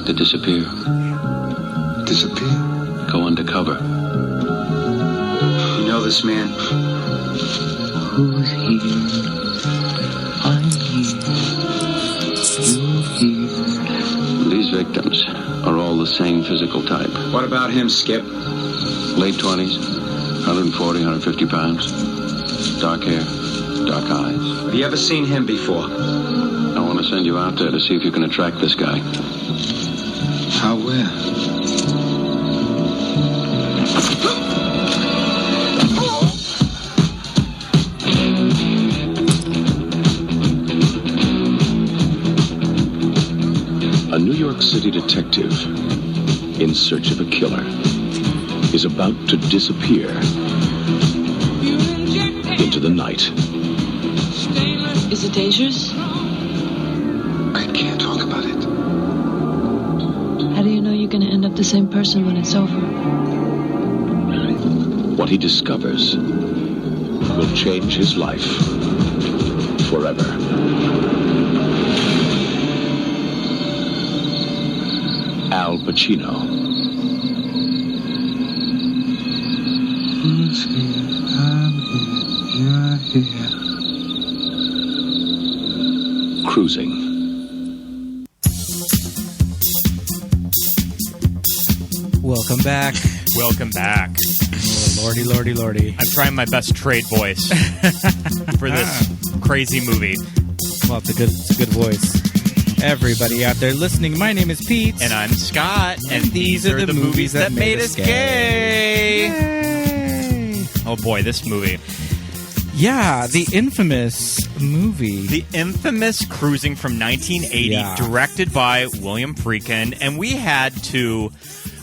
to disappear. Disappear? Go undercover. You know this man? Who's here? I'm here. You're here. These victims are all the same physical type. What about him, Skip? Late 20s, 140, 150 pounds. Dark hair, dark eyes. Have you ever seen him before? I want to send you out there to see if you can attract this guy. How, where? A New York City detective in search of a killer is about to disappear into the night. Is it dangerous? I can't talk about it. How do you know you're going to end up the same person when it's over? What he discovers will change his life forever. Al Pacino. Who's here? I'm here. You're here. Cruising. Welcome back. Welcome back. Oh, lordy, lordy, lordy. I'm trying my best trade voice for this crazy movie. Well, it's a good voice. Everybody out there listening, my name is Pete. And I'm Scott. And these are the movies that made us gay. Yay. Oh boy, this movie. Yeah, the infamous movie. The infamous Cruising from 1980, directed by William Friedkin. And we had to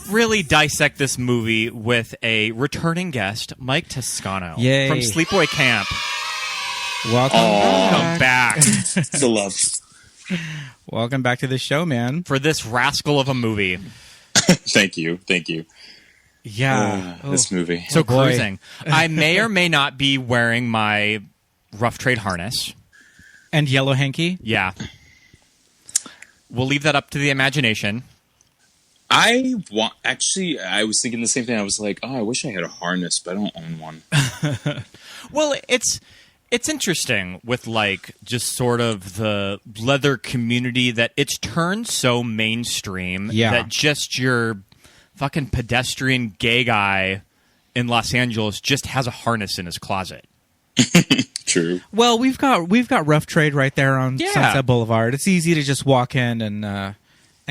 really dissect this movie with a returning guest, Mike Toscano. Yay. From Sleepaway Camp. Welcome back. The love. Welcome back to the show, man. For this rascal of a movie. Thank you. Yeah. This movie. So boy. Cruising. I may or may not be wearing my rough trade harness. And yellow hanky? Yeah. We'll leave that up to the imagination. I was thinking the same thing. I was like, I wish I had a harness, but I don't own one. Well, it's interesting with like just sort of the leather community that it's turned so mainstream that just your fucking pedestrian gay guy in Los Angeles just has a harness in his closet. True. Well, we've got Rough Trade right there on Sunset Boulevard. It's easy to just walk in and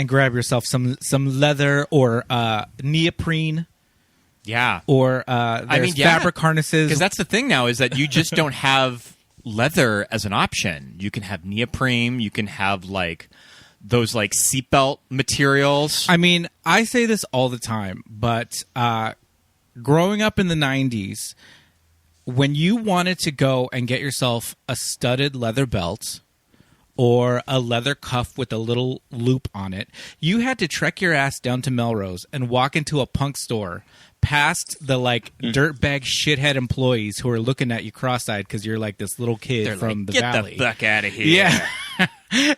grab yourself some leather or neoprene. Yeah. Or fabric harnesses. Because that's the thing now is that you just don't have leather as an option. You can have neoprene. You can have like those like seatbelt materials. I mean, I say this all the time, but growing up in the 90s, when you wanted to go and get yourself a studded leather belt or a leather cuff with a little loop on it, you had to trek your ass down to Melrose and walk into a punk store past the like dirtbag shithead employees who are looking at you cross-eyed because you're like this little kid from the valley. Get the fuck out of here. Yeah.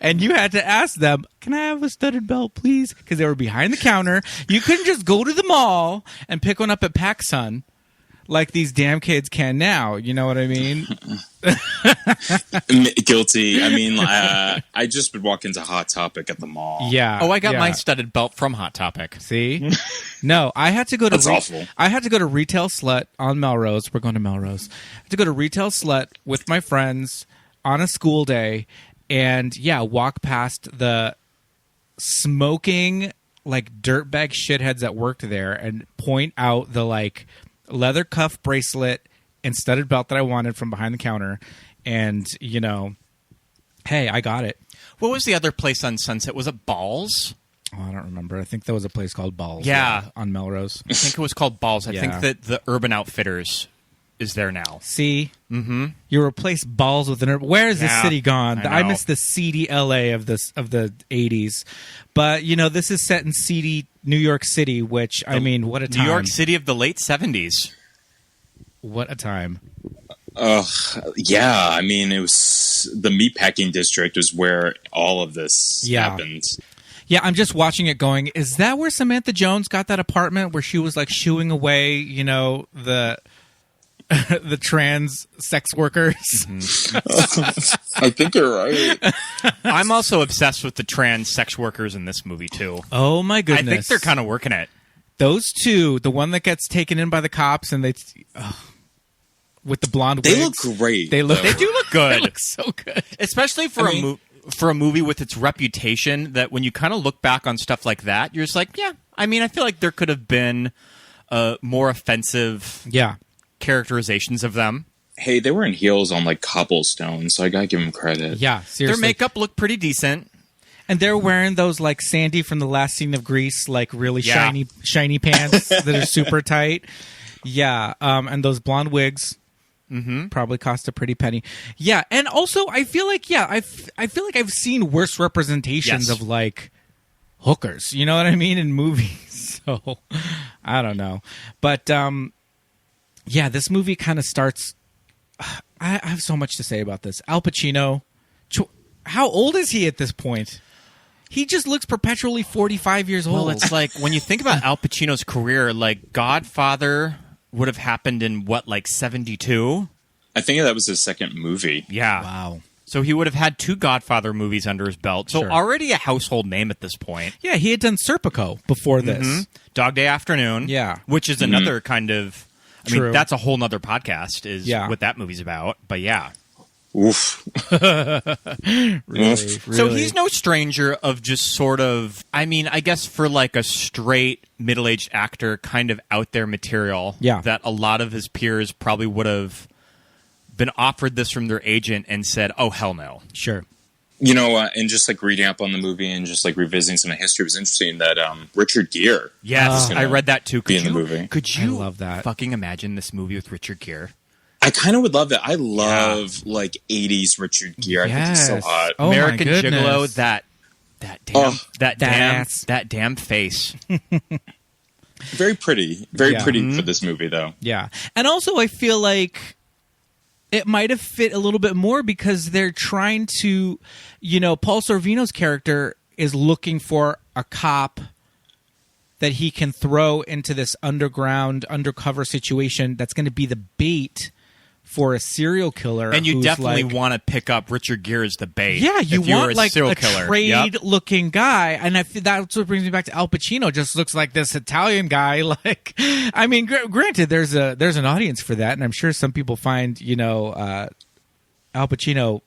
And you had to ask them, can I have a studded belt, please? Because they were behind the counter. You couldn't just go to the mall and pick one up at PacSun like these damn kids can now. You know what I mean? Guilty. I mean, I just would walk into Hot Topic at the mall. Yeah. Oh, I got my studded belt from Hot Topic. See? No, I had to go to That's awful. I had to go to Retail Slut on Melrose. We're going to Melrose. I had to go to Retail Slut with my friends on a school day and walk past the smoking like dirtbag shitheads that worked there and point out the like leather cuff bracelet and studded belt that I wanted from behind the counter. And, you know, hey, I got it. What was the other place on Sunset? Was it Balls? Oh, I don't remember. I think there was a place called Balls. Yeah. On Melrose. I think it was called Balls. I Yeah. think that the Urban Outfitters is there now. See? Mm-hmm. You replace Balls with an... Where is this city gone? I know. miss the seedy LA of the 80s. But, you know, this is set in seedy New York City, which, I mean, what a time. New York City of the late 70s. What a time. Yeah. I mean, it was the meatpacking district was where all of this happened. Yeah, I'm just watching it going, is that where Samantha Jones got that apartment where she was like shooing away, the the trans sex workers? I think you're right. I'm also obsessed with the trans sex workers in this movie too. Oh my goodness. I think they're kind of working it. Those two, the one that gets taken in by the cops and with the blonde wigs. They look great. They do look good. They look so good. Especially for a movie with its reputation, that when you kind of look back on stuff like that, you're just like, yeah, I mean, I feel like there could have been more offensive characterizations of them. Hey, they were in heels on like cobblestone, so I gotta give them credit. Yeah, seriously. Their makeup looked pretty decent. And they're wearing those like Sandy from the last scene of Grease, like really shiny pants that are super tight. Yeah, and those blonde wigs probably cost a pretty penny. Yeah, and also I feel like I feel like I've seen worse representations of like hookers. You know what I mean, in movies. So I don't know, but this movie kind of starts. I have so much to say about this. Al Pacino. How old is he at this point? He just looks perpetually 45 years old. Well, it's like when you think about Al Pacino's career, like Godfather would have happened in what, like 72? I think that was his second movie. Yeah. Wow. So he would have had 2 Godfather movies under his belt. So already a household name at this point. Yeah, he had done Serpico before this. Dog Day Afternoon. Yeah. Which is another kind of... I True. mean, that's a whole nother podcast is what that movie's about. But yeah. Oof. Really. So he's no stranger of just sort of, I mean, I guess for like a straight middle-aged actor, kind of out there material that a lot of his peers probably would have been offered this from their agent and said, oh, hell no. Sure. And just like reading up on the movie and just like revisiting some of the history, it was interesting that Richard Gere. Yes, I read that too. Could in the movie. Could you love that. fucking imagine this movie with Richard Gere? I kind of would love that. I love like 80s Richard Gere. I think he's so hot. Oh, American my goodness. Gigolo, that damn face. Very pretty. Very pretty for this movie, though. Yeah. And also, I feel like it might have fit a little bit more because they're trying to, Paul Sorvino's character is looking for a cop that he can throw into this undercover situation that's going to be the bait for a serial killer. And you definitely want to pick up Richard Gere as the bait. Yeah, you want like a killer. trade-looking guy. And that's what brings me back to Al Pacino. Just looks like this Italian guy. Like, I mean, granted, there's an audience for that, and I'm sure some people find Al Pacino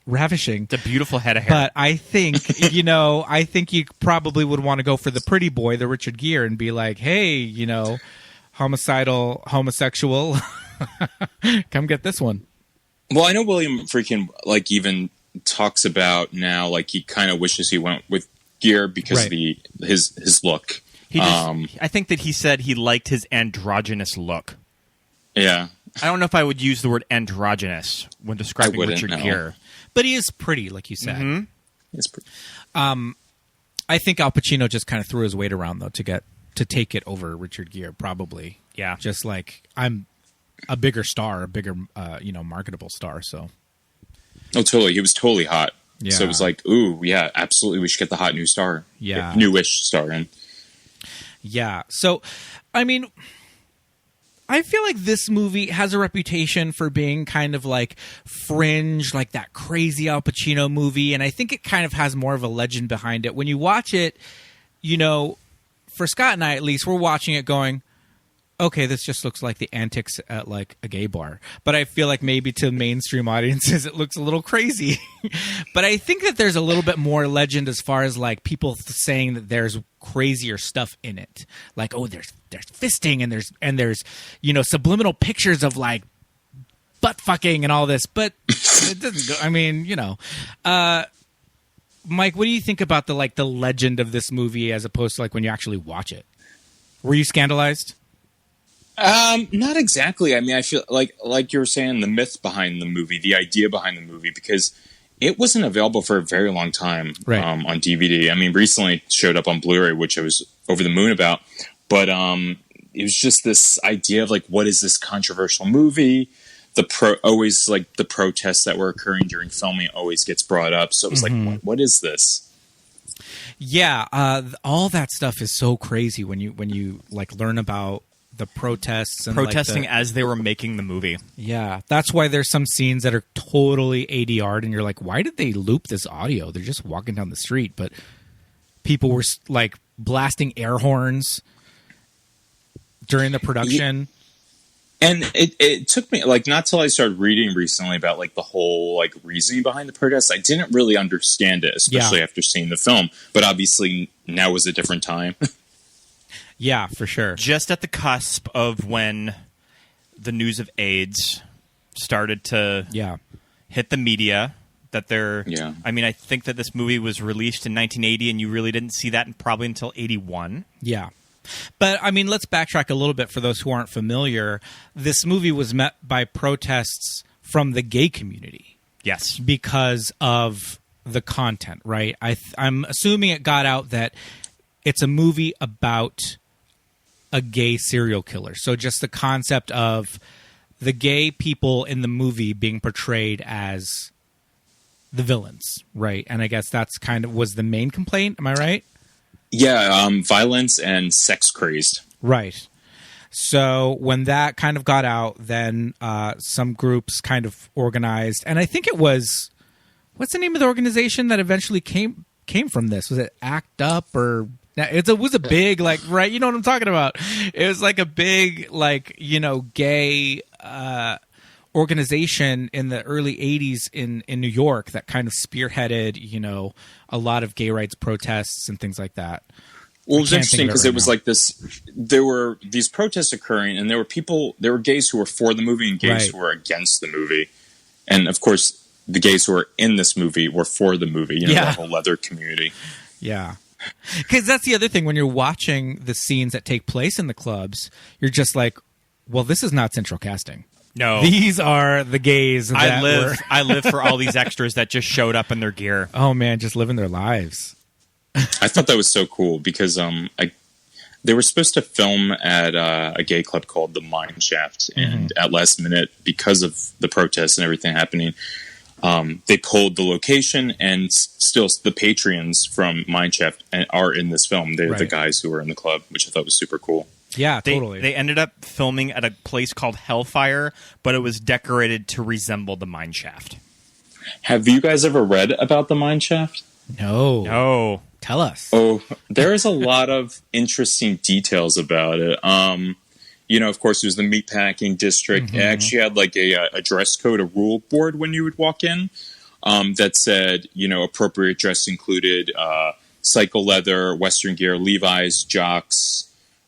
ravishing. The beautiful head of hair. But I think I think you probably would want to go for the pretty boy, the Richard Gere, and be like, hey, homosexual. Come get this one. Well, I know William Friedkin like even talks about now like he kind of wishes he went with Gere because of his look. I think that he said he liked his androgynous look. Yeah. I don't know if I would use the word androgynous when describing Richard Gere. But he is pretty, like you said. Mm-hmm. He's pretty. I think Al Pacino just kind of threw his weight around though to take it over Richard Gere, probably. Yeah. Just like I'm a bigger star, a bigger marketable star. So. Oh, totally. He was totally hot. Yeah. So it was like, ooh, yeah, absolutely. We should get the hot new star. Yeah. Newish star in. Yeah. So, I mean, I feel like this movie has a reputation for being kind of like fringe, like that crazy Al Pacino movie. And I think it kind of has more of a legend behind it. When you watch it, for Scott and I, at least, we're watching it going, okay, this just looks like the antics at like a gay bar. But I feel like maybe to mainstream audiences, it looks a little crazy. But I think that there's a little bit more legend as far as like people saying that there's crazier stuff in it. Like, oh, there's fisting and there's subliminal pictures of like butt fucking and all this. But it doesn't go. I mean, Mike, what do you think about the legend of this movie as opposed to like when you actually watch it? Were you scandalized? Not exactly. I mean, I feel like you were saying, the myth behind the movie, the idea behind the movie, because it wasn't available for a very long time on DVD. I mean, recently it showed up on Blu-ray, which I was over the moon about. But it was just this idea of like, what is this controversial movie? Always like the protests that were occurring during filming always gets brought up. So it was like, what is this? Yeah, all that stuff is so crazy when you like learn about the protests and protesting as they were making the movie. Yeah, that's why there's some scenes that are totally ADR'd, and you're like, why did they loop this audio? They're just walking down the street, but people were like blasting air horns during the production. And it took me like not till I started reading recently about like the whole like reasoning behind the protests. I didn't really understand it, especially after seeing the film. But obviously now was a different time. Yeah, for sure. Just at the cusp of when the news of AIDS started to hit the media. I mean, I think that this movie was released in 1980, and you really didn't see that probably until 81. Yeah. But, I mean, let's backtrack a little bit for those who aren't familiar. This movie was met by protests from the gay community. Yes. Because of the content, right? I'm assuming it got out that it's a movie about a gay serial killer. So just the concept of the gay people in the movie being portrayed as the villains, right? And I guess that's kind of was the main complaint. Am I right? Yeah, violence and sex crazed. Right. So when that kind of got out, then some groups kind of organized, and I think it was, what's the name of the organization that eventually came from this? Was it ACT UP or? It was a big, like, right? You know what I'm talking about. It was like a big, like, you know, gay organization in the early 80s in New York that kind of spearheaded, you know, a lot of gay rights protests and things like that. Well, it was interesting because it was like this, there were these protests occurring, and there were gays who were for the movie and gays who were against the movie. And of course, the gays who were in this movie were for the movie, you know, the whole leather community. Yeah. Because that's the other thing, when you're watching the scenes that take place in the clubs, you're just like, well, this is not central casting. No, these are the gays. I live for all these extras that just showed up in their gear. Oh man, just living their lives. I thought that was so cool because they were supposed to film at a gay club called the Mine Shaft, and at last minute, because of the protests and everything happening, they pulled the location. And still, the Patreons from Mine Shaft are in this film. They're the guys who were in the club, which I thought was super cool. Yeah, totally. They ended up filming at a place called Hellfire, but it was decorated to resemble the mine shaft. Have you guys ever read about the Mine Shaft? No. Tell us. Oh, there is a lot of interesting details about it. You know, of course, it was the meatpacking district. It actually had like a dress code, a rule board when you would walk in that said, you know, appropriate dress included cycle leather, Western gear, Levi's, jocks,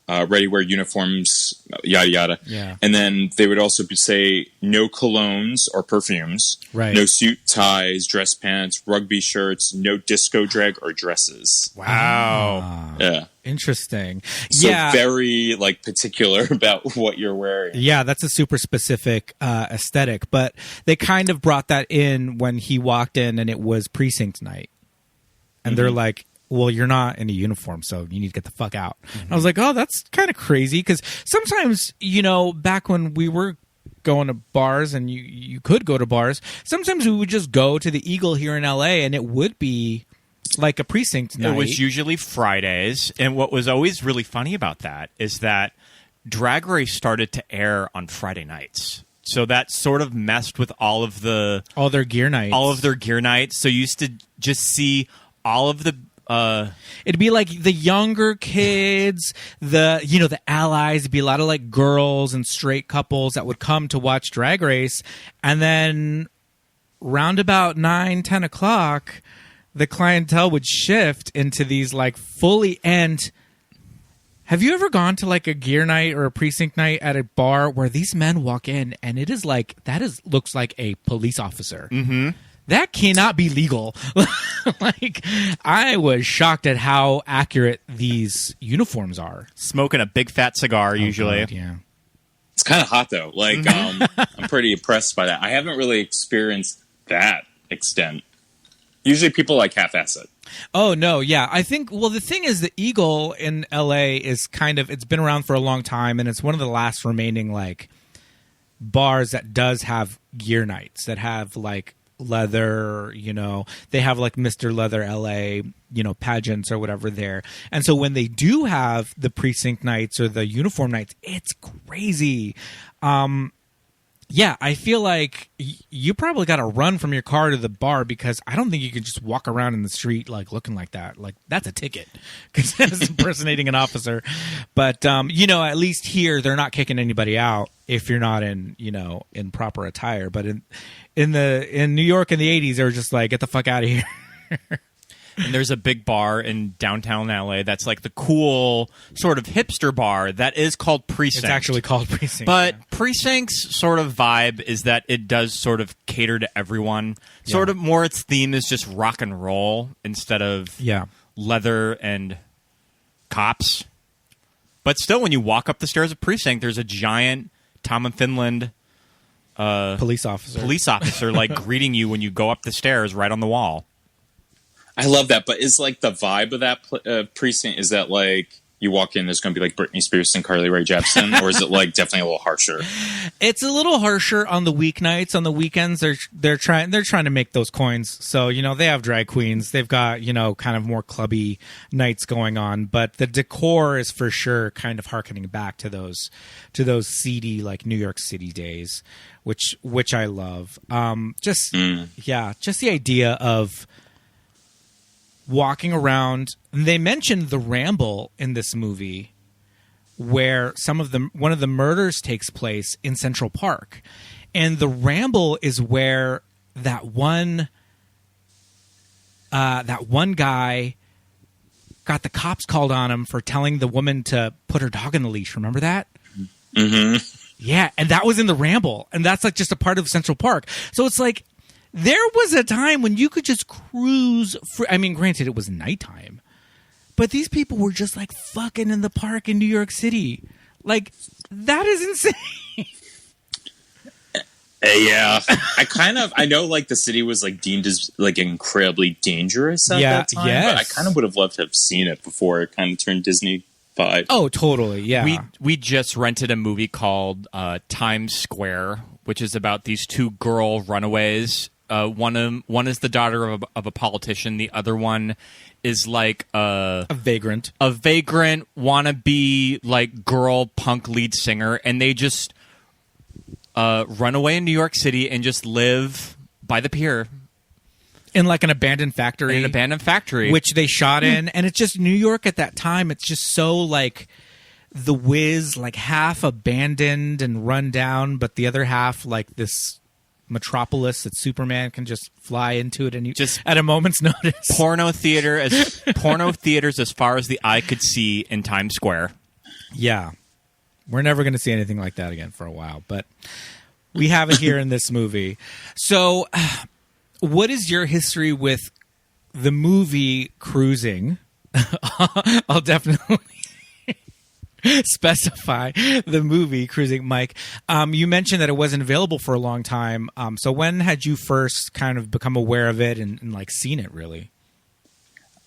ready-wear uniforms, yada, yada. Yeah. And then they would also say no colognes or perfumes, no suit, ties, dress pants, rugby shirts, no disco drag or dresses. Wow. Yeah. Interesting. So very, like, particular about what you're wearing. Yeah, that's a super specific aesthetic. But they kind of brought that in when he walked in and it was precinct night. And they're like, well, you're not in a uniform, so you need to get the fuck out. And I was like, oh, that's kind of crazy. Because sometimes, you know, back when we were going to bars and you could go to bars, sometimes we would just go to the Eagle here in L.A. and it would be like a precinct night. It was usually Fridays. And what was always really funny about that is that Drag Race started to air on Friday nights. So that sort of messed with all their gear nights. So you used to just see all of the it'd be like the younger kids, the allies. It'd be a lot of like girls and straight couples that would come to watch Drag Race, and then round about 9-10 o'clock, the clientele would shift into these like fully end. Have you ever gone to like a gear night or a precinct night at a bar where these men walk in and it is like looks like a police officer? Mm-hmm. That cannot be legal. Like, I was shocked at how accurate these uniforms are. Smoking a big fat cigar, usually. God, yeah. It's kind of hot, though. Like, I'm pretty impressed by that. I haven't really experienced that extent. Usually people like half-ass it. Oh, no, yeah. I think, well, the thing is, the Eagle in L.A. is kind of, it's been around for a long time, and it's one of the last remaining, like, bars that does have gear nights, that have, like, leather, they have like Mr. Leather LA, pageants or whatever there. And so when they do have the precinct nights or the uniform nights, it's crazy. Yeah, I feel like you probably got to run from your car to the bar, because I don't think you can just walk around in the street like looking like that. Like, that's a ticket, because that's impersonating an officer. But at least here they're not kicking anybody out if you're not in in proper attire. But in New York in the 80s, they were just like, get the fuck out of here. And there's a big bar in downtown LA that's like the cool sort of hipster bar that is called Precinct. It's actually called Precinct. But Precinct's sort of vibe is that it does sort of cater to everyone. Sort of more its theme is just rock and roll instead of leather and cops. But still, when you walk up the stairs of Precinct, there's a giant Tom and Finland police officer like greeting you when you go up the stairs right on the wall. I love that, but is like the vibe of that precinct, is that like you walk in, there's going to be like Britney Spears and Carly Rae Jepsen, or is it like definitely a little harsher? It's a little harsher on the weeknights. On the weekends, they're trying to make those coins. So they have drag queens. They've got kind of more clubby nights going on, but the decor is for sure kind of harkening back to those seedy like New York City days, which I love. Just the idea of walking around. They mentioned the Ramble in this movie, where one of the murders takes place in Central Park, and the Ramble is where that one guy got the cops called on him for telling the woman to put her dog in the leash. Remember that? Mm-hmm. Yeah, and that was in the Ramble, and that's like just a part of Central Park. So it's like, there was a time when you could just cruise. Granted, it was nighttime, but these people were just like fucking in the park in New York City. Like, that is insane. Yeah, I know like the city was like deemed as like incredibly dangerous at that time. But I kind of would have loved to have seen it before it kind of turned Disney vibe. Oh, totally. Yeah, we just rented a movie called Times Square, which is about these two girl runaways. One is the daughter of a politician. The other one is like a vagrant wannabe like girl punk lead singer, and they just run away in New York City and just live by the pier in like an abandoned factory. Which they shot in, and it's just New York at that time. It's just so like the Wiz, like half abandoned and run down, but the other half like this metropolis that Superman can just fly into it and just at a moment's notice. Porno theaters as far as the eye could see in Times Square. Yeah. We're never going to see anything like that again for a while, but we have it here in this movie. So what is your history with the movie Cruising? I'll definitely specify the movie Cruising. Mike, you mentioned that it wasn't available for a long time. So when had you first kind of become aware of it and like seen it really?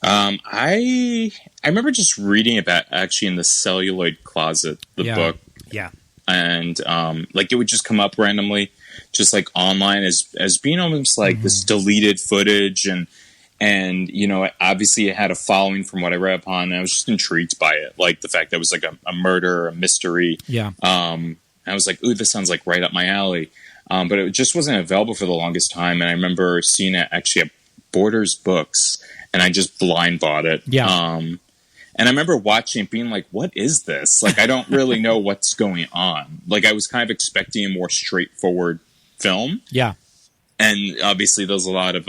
I remember just reading about actually in the Celluloid Closet, the book. Yeah. And like it would just come up randomly, just like online as being almost like this deleted footage, and obviously it had a following from what I read upon, and I was just intrigued by it, like the fact that it was like a murder, a mystery. Yeah. I was like, ooh, this sounds like right up my alley. But it just wasn't available for the longest time, and I remember seeing it actually at Borders Books, and I just blind bought it. Yeah. And I remember watching it being like, what is this? Like, I don't really know what's going on. Like, I was kind of expecting a more straightforward film. Yeah. And obviously there's a lot of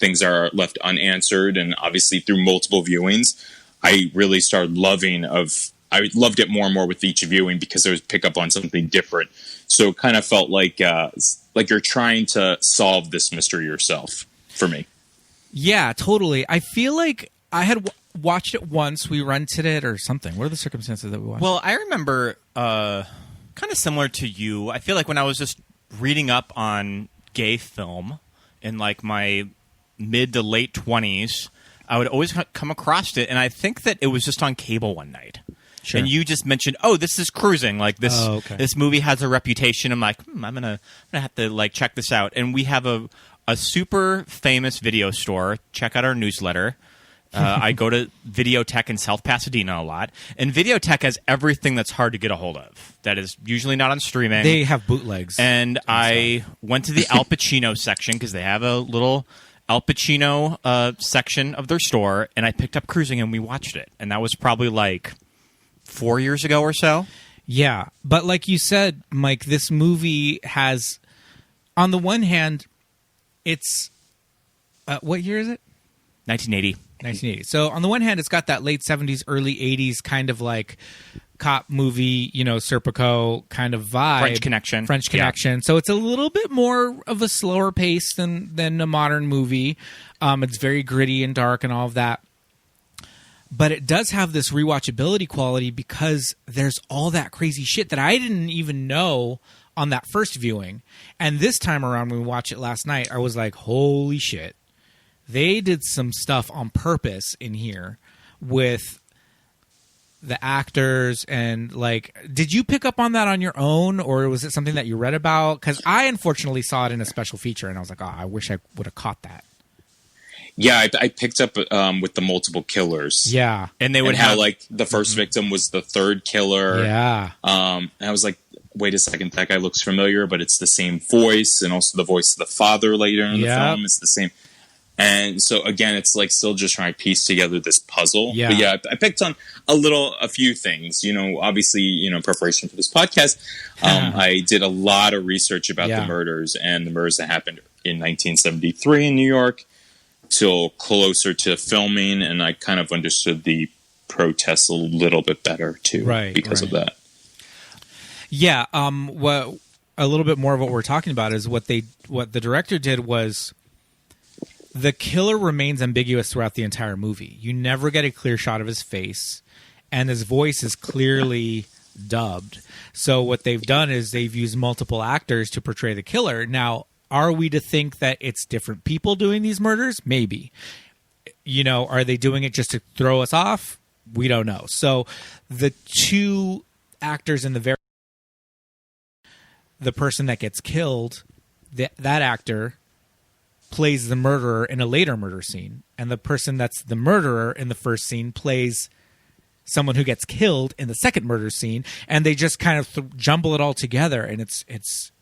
things that are left unanswered. And obviously through multiple viewings, I really started I loved it more and more with each viewing because I would pick up on something different. So it kind of felt like you're trying to solve this mystery yourself for me. Yeah, totally. I feel like I had watched it once. We rented it or something. What are the circumstances that we watched? Well, I remember kind of similar to you. I feel like when I was just reading up on gay film in like my mid to late 20s, I would always come across it, and I think that it was just on cable one night. Sure. And you just mentioned, "Oh, this is Cruising. Like this, This movie has a reputation." I'm like, I'm gonna have to like check this out. And we have a a super famous video store. Check out our newsletter. I go to Videotech in South Pasadena a lot, and Videotech has everything that's hard to get a hold of. That is usually not on streaming. They have bootlegs. And I went to the Al Pacino section because they have a little Al Pacino section of their store, and I picked up Cruising, and we watched it. And that was probably like 4 years ago or so. Yeah, but like you said, Mike, this movie has, on the one hand, it's what year is it? 1980. 1980. So on the one hand, it's got that late 70s, early 80s kind of like cop movie, Serpico kind of vibe. French Connection. Yeah. So it's a little bit more of a slower pace than a modern movie. It's very gritty and dark and all of that. But it does have this rewatchability quality because there's all that crazy shit that I didn't even know on that first viewing. And this time around, when we watched it last night, I was like, holy shit. They did some stuff on purpose in here with the actors and like, did you pick up on that on your own, or was it something that you read about? Because I unfortunately saw it in a special feature and I was like, oh, I wish I would have caught that. Yeah, I picked up with the multiple killers. Yeah. And they would have like the first victim was the third killer. Yeah. And I was like, wait a second, that guy looks familiar, but it's the same voice, and also the voice of the father later in the film is the same. And so again, it's like still just trying to piece together this puzzle. Yeah. But yeah, I picked on a few things, obviously, in preparation for this podcast. I did a lot of research about the murders and the murders that happened in 1973 in New York till closer to filming. And I kind of understood the protests a little bit better too, because of that. Yeah. What a little bit more of what we're talking about is what the director did was, the killer remains ambiguous throughout the entire movie. You never get a clear shot of his face, and his voice is clearly dubbed. So what they've done is they've used multiple actors to portray the killer. Now, are we to think that it's different people doing these murders? Maybe. Are they doing it just to throw us off? We don't know. So the two actors in the person that gets killed, that actor plays the murderer in a later murder scene, and the person that's the murderer in the first scene plays someone who gets killed in the second murder scene, and they just kind of jumble it all together, and it's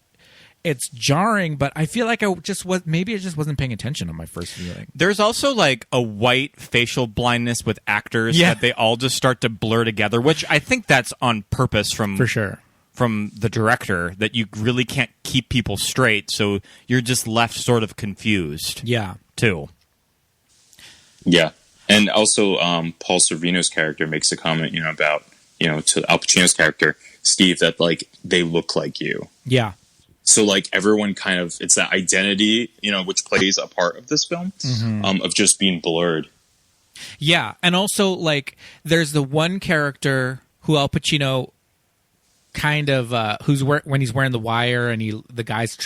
jarring. But I feel like I just wasn't paying attention on my first viewing. There's also like a white facial blindness with actors that they all just start to blur together, which I think that's on purpose for sure. From the director, that you really can't keep people straight, so you're just left sort of confused. Yeah. Too. Yeah. And also, Paul Sorvino's character makes a comment, about, to Al Pacino's character, Steve, that, like, they look like you. Yeah. So, like, everyone kind of, it's that identity, which plays a part of this film, of just being blurred. Yeah. And also, like, there's the one character who Al Pacino kind of when he's wearing the wire and the guy's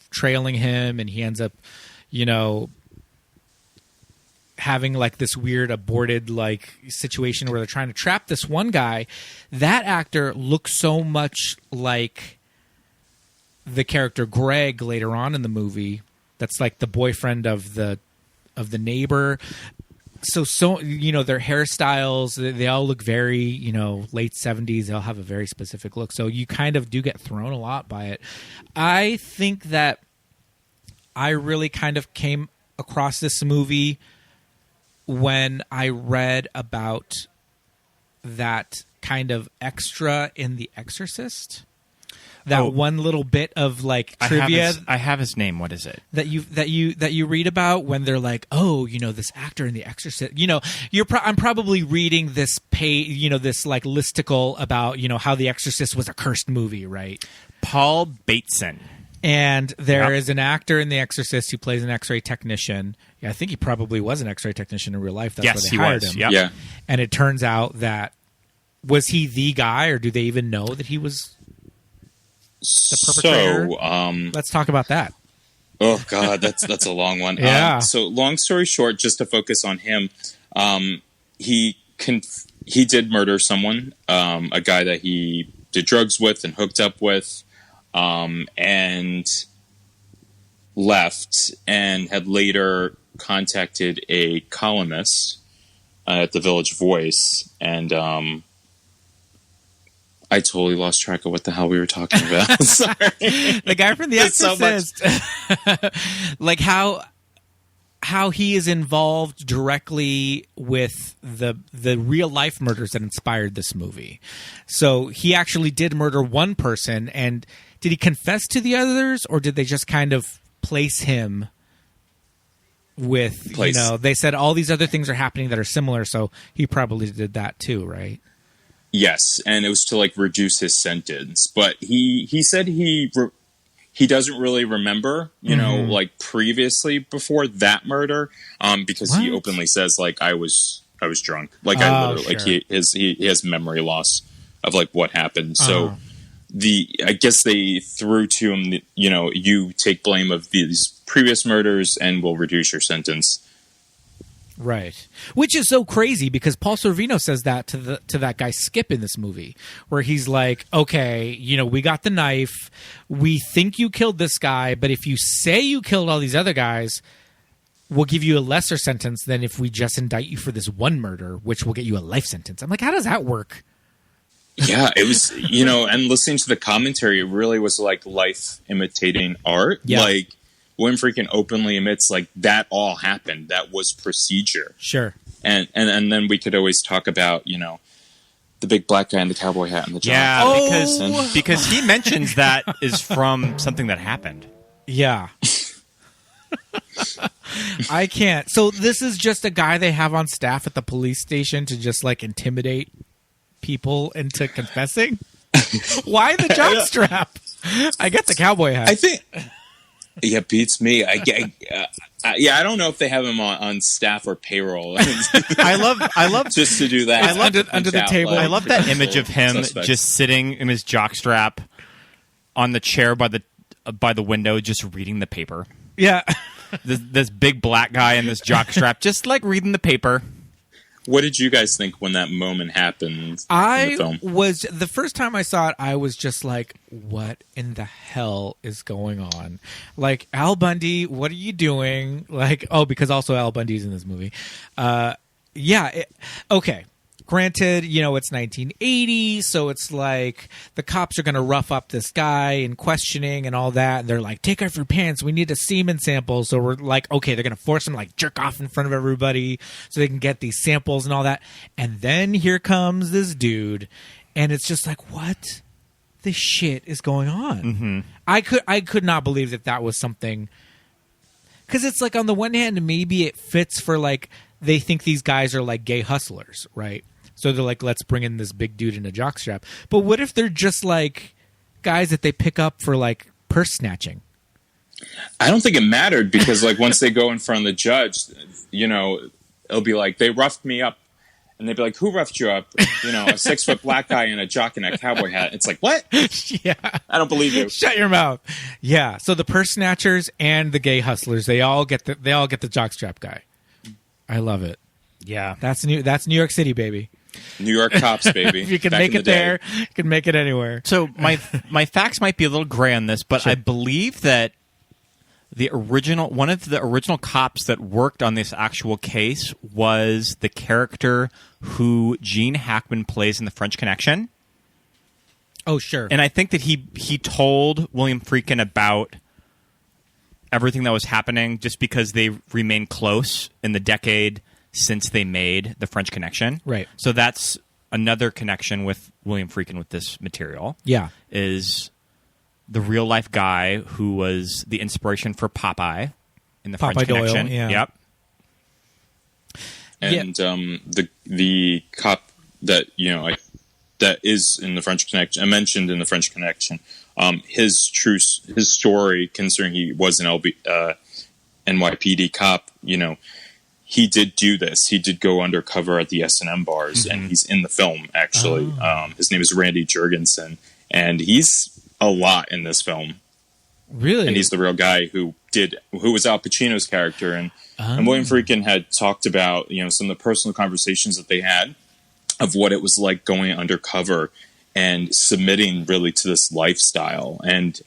trailing him, and he ends up having like this weird aborted like situation where they're trying to trap this one guy. That actor looks so much like the character Greg later on in the movie, that's like the boyfriend of the neighbor. So their hairstyles, they all look very, late 70s. They'll have a very specific look. So you kind of do get thrown a lot by it. I think that I really kind of came across this movie when I read about that kind of extra in The Exorcist. That one little bit of like trivia. I have his name. What is it? That you read about when they're like, oh, this actor in The Exorcist. I'm probably reading this this like listicle about how The Exorcist was a cursed movie, right? Paul Bateson. And there is an actor in The Exorcist who plays an X-ray technician. Yeah, I think he probably was an X-ray technician in real life. That's why they hired him. Yep. Yeah. And it turns out that, was he the guy, or do they even know that he was the perpetrator? So, let's talk about that. Oh God, that's a long one. Yeah. So long story short, just to focus on him, he did murder someone, a guy that he did drugs with and hooked up with, and left and had later contacted a columnist at the Village Voice, and I totally lost track of what the hell we were talking about. Sorry. The guy from The Exorcist. Like how he is involved directly with the real life murders that inspired this movie. So he actually did murder one person, and did he confess to the others, or did they just kind of place him with, they said all these other things are happening that are similar, so he probably did that too, right? Yes, and it was to like reduce his sentence. But he said he doesn't really remember, like previously before that murder, because he openly says like I was drunk, like I literally like he has memory loss of like what happened. So I guess they threw to him, you take blame of these previous murders and we'll reduce your sentence. Right. Which is so crazy because Paul Sorvino says that to that guy Skip in this movie, where he's like, okay, we got the knife. We think you killed this guy, but if you say you killed all these other guys, we'll give you a lesser sentence than if we just indict you for this one murder, which will get you a life sentence. I'm like, how does that work? Yeah, it was, and listening to the commentary, it really was like life imitating art. Yeah. Like, William Friedkin openly admits, like, that all happened. That was procedure. Sure. And then we could always talk about, the big black guy in the cowboy hat and the jock. Yeah, because he mentions that is from something that happened. Yeah. I can't. So this is just a guy they have on staff at the police station to just, like, intimidate people into confessing? Why the jockstrap? I get the cowboy hat. I think... Yeah, beats me. I don't know if they have him on staff or payroll. I love just to do that. I love under the table. I love that image of him just sitting in his jockstrap on the chair by the window, just reading the paper. Yeah, this big black guy in this jockstrap, just like reading the paper. What did you guys think when that moment happened in the film? The first time I saw it, I was just like, what in the hell is going on? Like, Al Bundy, what are you doing? Like, because also Al Bundy's in this movie. Okay. Granted, it's 1980, so it's like the cops are going to rough up this guy and questioning and all that. And they're like, take off your pants. We need a semen sample. So we're like, okay, they're going to force him to like jerk off in front of everybody so they can get these samples and all that. And then here comes this dude. And it's just like, what the shit is going on? Mm-hmm. I could not believe that was something. Because it's like, on the one hand, maybe it fits for like, they think these guys are like gay hustlers, right? So they're like, let's bring in this big dude in a jockstrap. But what if they're just like guys that they pick up for like purse snatching? I don't think it mattered because like once they go in front of the judge, it'll be like, they roughed me up. And they'd be like, who roughed you up? A 6-foot black guy in a jock and a cowboy hat. It's like, what? Yeah. I don't believe you. Shut your mouth. Yeah. So the purse snatchers and the gay hustlers, they all get the jockstrap guy. I love it. Yeah. That's New York City, baby. New York cops, baby. If you can make it there, you can make it anywhere. So my facts might be a little gray on this, but sure. I believe that one of the original cops that worked on this actual case was the character who Gene Hackman plays in The French Connection. Oh, sure. And I think that he told William Friedkin about everything that was happening just because they remained close in the decade since they made The French Connection. Right. So that's another connection with William Friedkin with this material. Yeah. Is the real life guy who was the inspiration for Popeye in The French Connection. Yeah. Yep. And the cop that that is in The French Connection, I mentioned in The French Connection, his story, considering he was an NYPD cop, he did do this. He did go undercover at the S&M bars, and he's in the film, actually. His name is Randy Jurgensen, and he's a lot in this film. Really? And he's the real guy who was Al Pacino's character. And William Friedkin had talked about, some of the personal conversations that they had of what it was like going undercover and submitting really to this lifestyle. And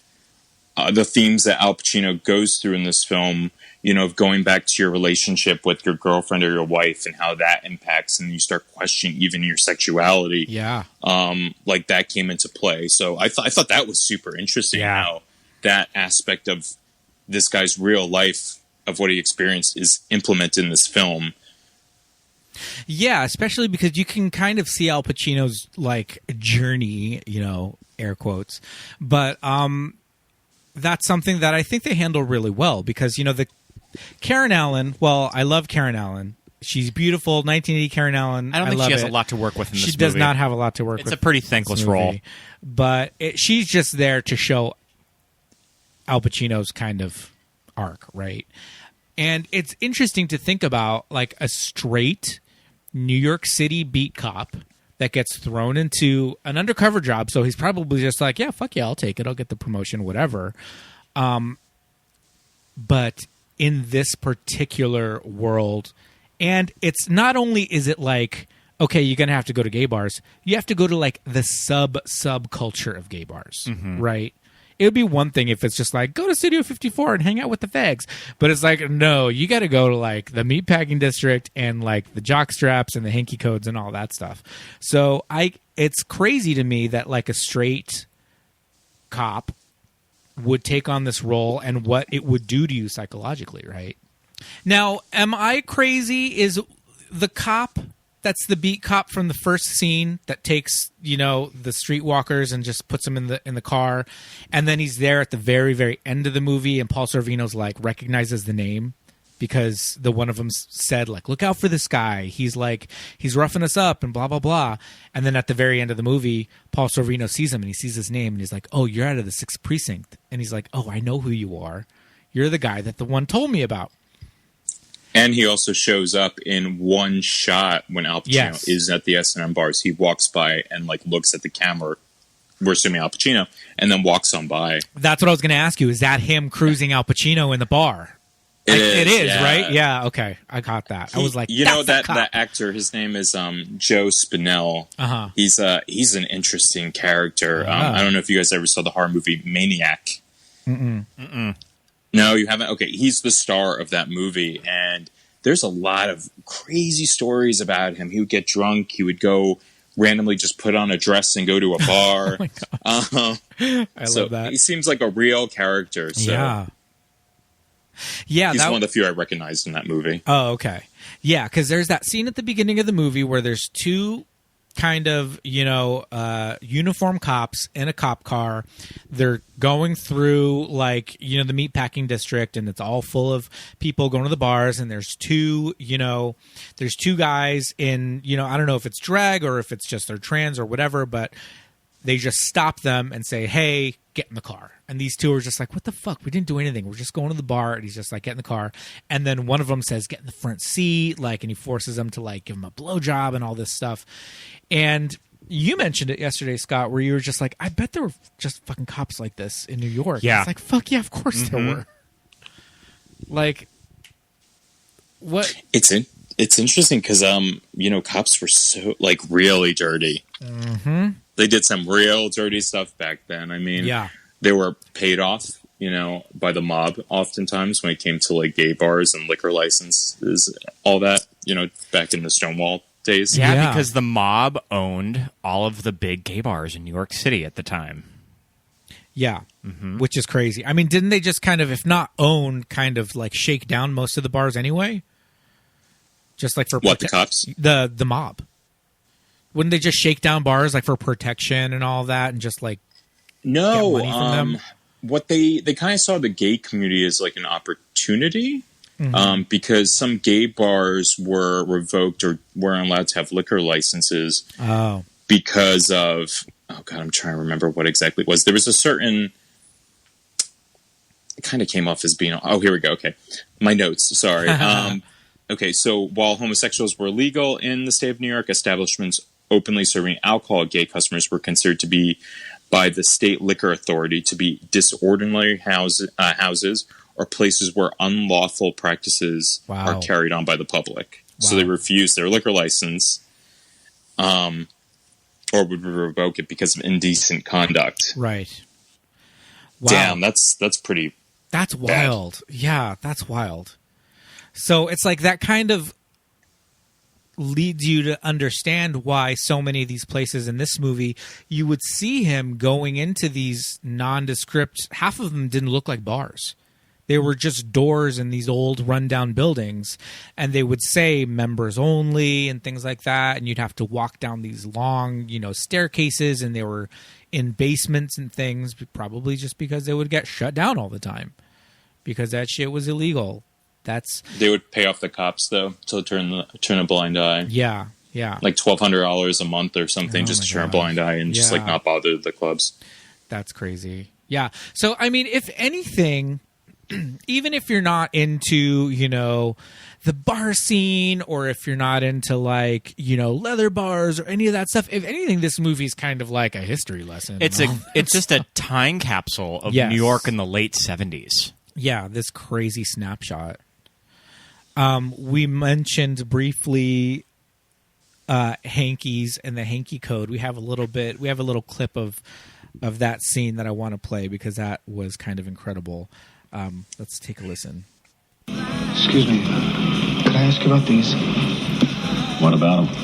the themes that Al Pacino goes through in this film, you know, of going back to your relationship with your girlfriend or your wife and how that impacts, and you start questioning even your sexuality. Yeah. Like that came into play. So I thought that was super interesting, how that aspect of this guy's real life, of what he experienced, is implemented in this film. Yeah, especially because you can kind of see Al Pacino's like journey, you know, air quotes. But that's something that I think they handle really well, because, you know, the Karen Allen, well, I love Karen Allen. She's beautiful. 1980 Karen Allen. I don't think she has a lot to work with in this movie. She does not have a lot to work with. It's a pretty thankless role. But she's just there to show Al Pacino's kind of arc, right? And it's interesting to think about, like, a straight New York City beat cop that gets thrown into an undercover job. So he's probably just like, yeah, fuck yeah, I'll take it. I'll get the promotion, whatever. But in this particular world, and it's not only is it like, okay, you're going to have to go to gay bars, you have to go to like the subculture of gay bars, right? It would be one thing if it's just like, go to Studio 54 and hang out with the fags. But it's like, no, you got to go to like the meatpacking district and like the jock straps and the hanky codes and all that stuff. So it's crazy to me that like a straight cop would take on this role and what it would do to you psychologically, right? Now, am I crazy? Is the cop that's the beat cop from the first scene that takes, you know, the streetwalkers and just puts them in the car, and then he's there at the very, very end of the movie, and Paul Sorvino's like recognizes the name because the one of them said like, look out for this guy, he's roughing us up and blah blah blah. And then at the very end of the movie, Paul Sorvino sees him and he sees his name and he's like, oh, you're out of the 6th precinct. And he's like, oh, I know who you are, you're the guy that the one told me about. And he also shows up in one shot when Al Pacino is at the S&M bars. He walks by and like looks at the camera. We're assuming Al Pacino, and then walks on by. That's what I was going to ask you. Is that him cruising Al Pacino in the bar? It is, yeah. Right? Yeah. Okay, I got that. I was like, you know, that actor. His name is Joe Spinell. He's an interesting character. I don't know if you guys ever saw the horror movie Maniac. No, you haven't? Okay, he's the star of that movie, and there's a lot of crazy stories about him. He would get drunk, he would go randomly just put on a dress and go to a bar. Oh I love that. He seems like a real character. So yeah, he's one of the few I recognized in that movie. Oh, okay. Yeah, because there's that scene at the beginning of the movie where there's two kind of, you know, uniform cops in a cop car. They're going through like, you know, the meatpacking district, and it's all full of people going to the bars, and there's two guys in, you know, I don't know if it's drag or if it's just they're trans or whatever, but they just stop them and say, hey, get in the car. And these two are just like, what the fuck? We didn't do anything. We're just going to the bar. And he's just like, get in the car. And then one of them says, get in the front seat. Like, and he forces them to like give him a blowjob and all this stuff. And you mentioned it yesterday, Scott, where you were just like, I bet there were just fucking cops like this in New York. Yeah. It's like, fuck yeah, of course there were. Like, what? It's interesting because, you know, cops were so, like, really dirty. They did some real dirty stuff back then. I mean, they were paid off, you know, by the mob oftentimes when it came to, like, gay bars and liquor licenses, all that, you know, back in the Stonewall days. Yeah, because the mob owned all of the big gay bars in New York City at the time. Yeah, which is crazy. I mean, didn't they just kind of, if not own, kind of like shake down most of the bars anyway? Just like for what, the cops? The mob. Wouldn't they just shake down bars like for protection and all that, and just like get money from them? What they kind of saw the gay community as like an opportunity, because some gay bars were revoked or weren't allowed to have liquor licenses. Because of, oh God, I'm trying to remember what exactly it was. There was a certain, it kind of came off as being, oh, here we go. Okay. My notes. Sorry. Okay. So while homosexuals were legal in the state of New York, establishments openly serving alcohol to gay customers were considered to be, by the state liquor authority, to be disorderly houses or places where unlawful practices are carried on by the public. So they refused their liquor license, or would revoke it because of indecent conduct. Right. Wow. Damn, that's pretty. That's wild. Bad. Yeah, that's wild. So it's like that kind of leads you to understand why so many of these places in this movie, you would see him going into these nondescript, half of them didn't look like bars. They were just doors in these old rundown buildings, and they would say members only and things like that, and you'd have to walk down these long, staircases, and they were in basements and things, probably just because they would get shut down all the time because that shit was illegal. They would pay off the cops though to turn a blind eye. Yeah. Like $1,200 a month or something just to turn a blind eye and just like not bother the clubs. That's crazy. Yeah. So I mean, if anything, even if you're not into, the bar scene, or if you're not into like, leather bars or any of that stuff, if anything, this movie is kind of like a history lesson. It's just a time capsule of New York in the late 70s. Yeah, this crazy snapshot. We mentioned briefly hankies and the hanky code. We have a little clip of that scene that I want to play because that was kind of incredible. Let's take a listen. Excuse me. Could I ask you about these? What about them?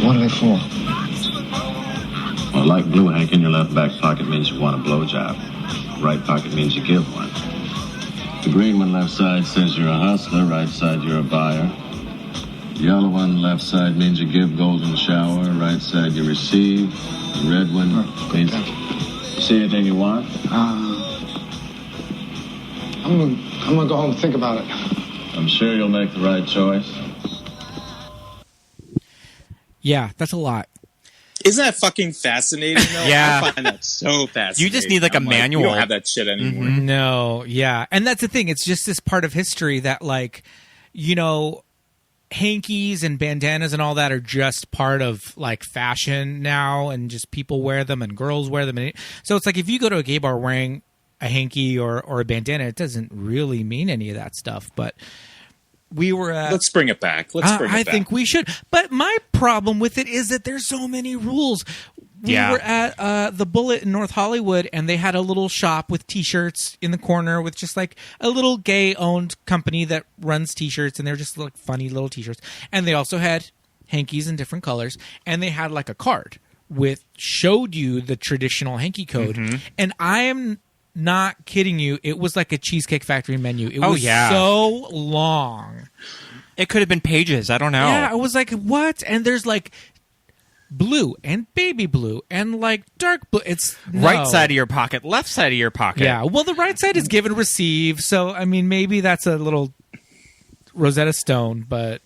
What are they for? Well, like blue hank in your left back pocket means you want a blowjob. Right pocket means you give one. The green one left side says you're a hustler, right side you're a buyer. The yellow one left side means you give golden shower, right side you receive. The red one means... See anything you want? I'm gonna go home and think about it. I'm sure you'll make the right choice. Yeah, that's a lot. Isn't that fucking fascinating, though? Yeah. I find that so fascinating. You just need like a manual. You don't have that shit anymore. Mm-hmm. No, yeah. And that's the thing. It's just this part of history that, like, hankies and bandanas and all that are just part of, like, fashion now, and just people wear them and girls wear them. And so it's like if you go to a gay bar wearing a hanky or a bandana, it doesn't really mean any of that stuff. But we were let's bring it back. I think we should. But my problem with it is that there's so many rules. We were at the Bullet in North Hollywood, and they had a little shop with T-shirts in the corner with just like a little gay-owned company that runs T-shirts, and they're just like funny little T-shirts. And they also had hankies in different colors, and they had like a card showed you the traditional hanky code. Mm-hmm. And I am not kidding you. It was like a Cheesecake Factory menu. It was so long. It could have been pages. I don't know. Yeah, I was like, what? And there's like blue and baby blue and like dark blue. It's right side of your pocket, left side of your pocket. Yeah, well, the right side is give and receive. So, I mean, maybe that's a little Rosetta Stone, but...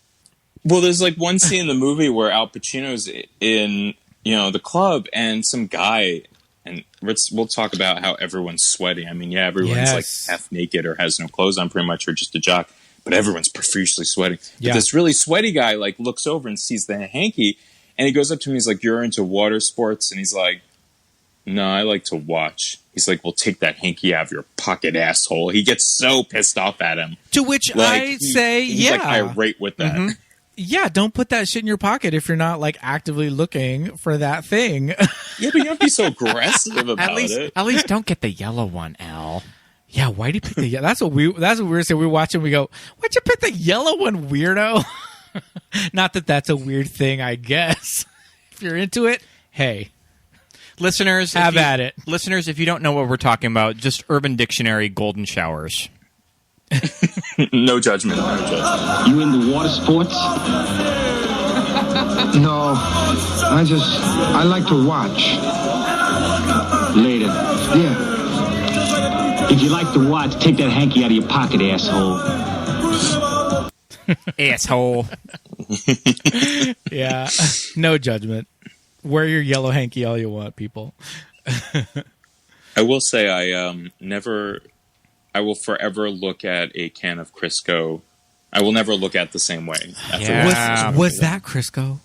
Well, there's like one scene in the movie where Al Pacino's in, the club, and some guy... And we'll talk about how everyone's sweaty. I mean, yeah, everyone's like half naked or has no clothes on pretty much, or just a jock, but everyone's profusely sweating. Yeah. But this really sweaty guy like looks over and sees the hanky, and he goes up to him. He's like, "You're into water sports?" And he's like, "No, I like to watch." He's like, "Well, take that hanky out of your pocket, asshole." He gets so pissed off at him. To which I say, he's like irate with that. Mm-hmm. Yeah, don't put that shit in your pocket if you're not like actively looking for that thing. Yeah, but you don't be so aggressive about it. At least don't get the yellow one, Al. Yeah, why do you pick the yellow? That's what we were saying. We watch and we go, "Why'd you pick the yellow one, weirdo?" Not that that's a weird thing, I guess. If you're into it, hey, listeners, have at it. Listeners, if you don't know what we're talking about, just Urban Dictionary golden showers. No judgment. No judgment. You into water sports? No, I like to watch. Later. Yeah. If you like to watch, take that hanky out of your pocket, asshole. Asshole. Yeah. No judgment. Wear your yellow hanky all you want, people. I will say I will forever look at a can of Crisco. I will never look at it the same way. Was that Crisco?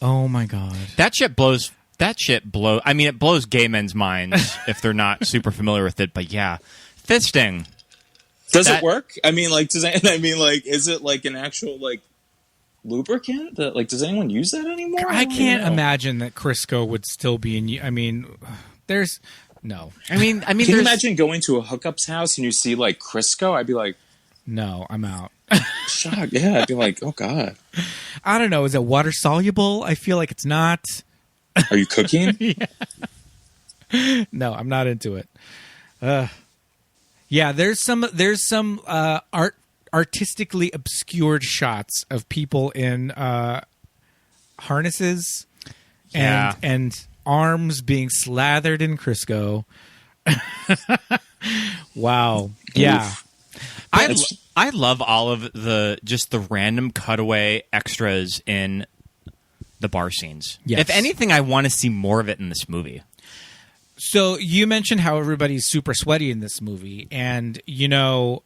Oh my god. That shit blows. I mean, it blows gay men's minds if they're not super familiar with it. But yeah, fisting. Does it work? I mean, like, is it like an actual like lubricant? Does anyone use that anymore? I can't imagine that Crisco would still be in. I mean, there's No. I mean, can you imagine going to a hookup's house and you see like Crisco? I'd be like, no, I'm out. shocked. Yeah, I'd be like, oh god. I don't know. Is it water soluble? I feel like it's not. Are you cooking? Yeah. No, I'm not into it. Yeah, there's some artistically obscured shots of people in harnesses and arms being slathered in Crisco. Wow. Yeah. I love all of the random cutaway extras in the bar scenes. Yes. If anything, I want to see more of it in this movie. So you mentioned how everybody's super sweaty in this movie, and the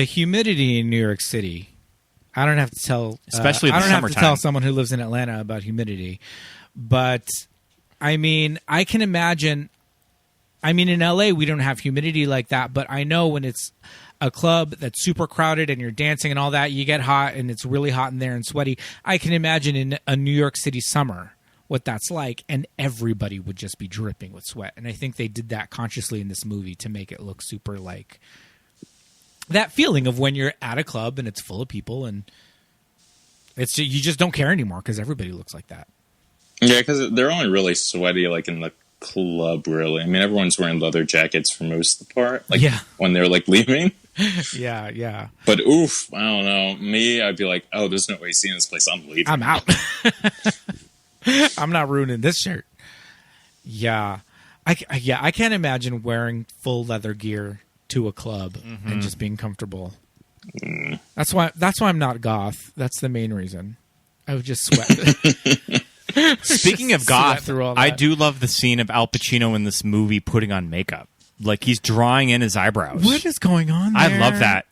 humidity in New York City. I don't have to tell, especially I don't summertime. have to tell someone who lives in Atlanta about humidity, but I mean, I can imagine. I mean, in LA we don't have humidity like that, but I know when it's a club that's super crowded and you're dancing and all that, you get hot and it's really hot in there and sweaty. I can imagine in a New York City summer what that's like, and everybody would just be dripping with sweat. And I think they did that consciously in this movie to make it look super like that feeling of when you're at a club and it's full of people and it's you just don't care anymore because everybody looks like that. Yeah, because they're only really sweaty like in the club, really. I mean, everyone's wearing leather jackets for most of the part, like when they're like leaving. Yeah. But oof, I don't know. Me, I'd be like, oh, there's no AC in this place. I'm leaving. I'm out. I'm not ruining this shirt. Yeah. I can't imagine wearing full leather gear to a club and just being comfortable. That's why I'm not goth. That's the main reason. I would just sweat. Speaking of goth, I do love the scene of Al Pacino in this movie putting on makeup. Like he's drawing in his eyebrows. What is going on there? I love that.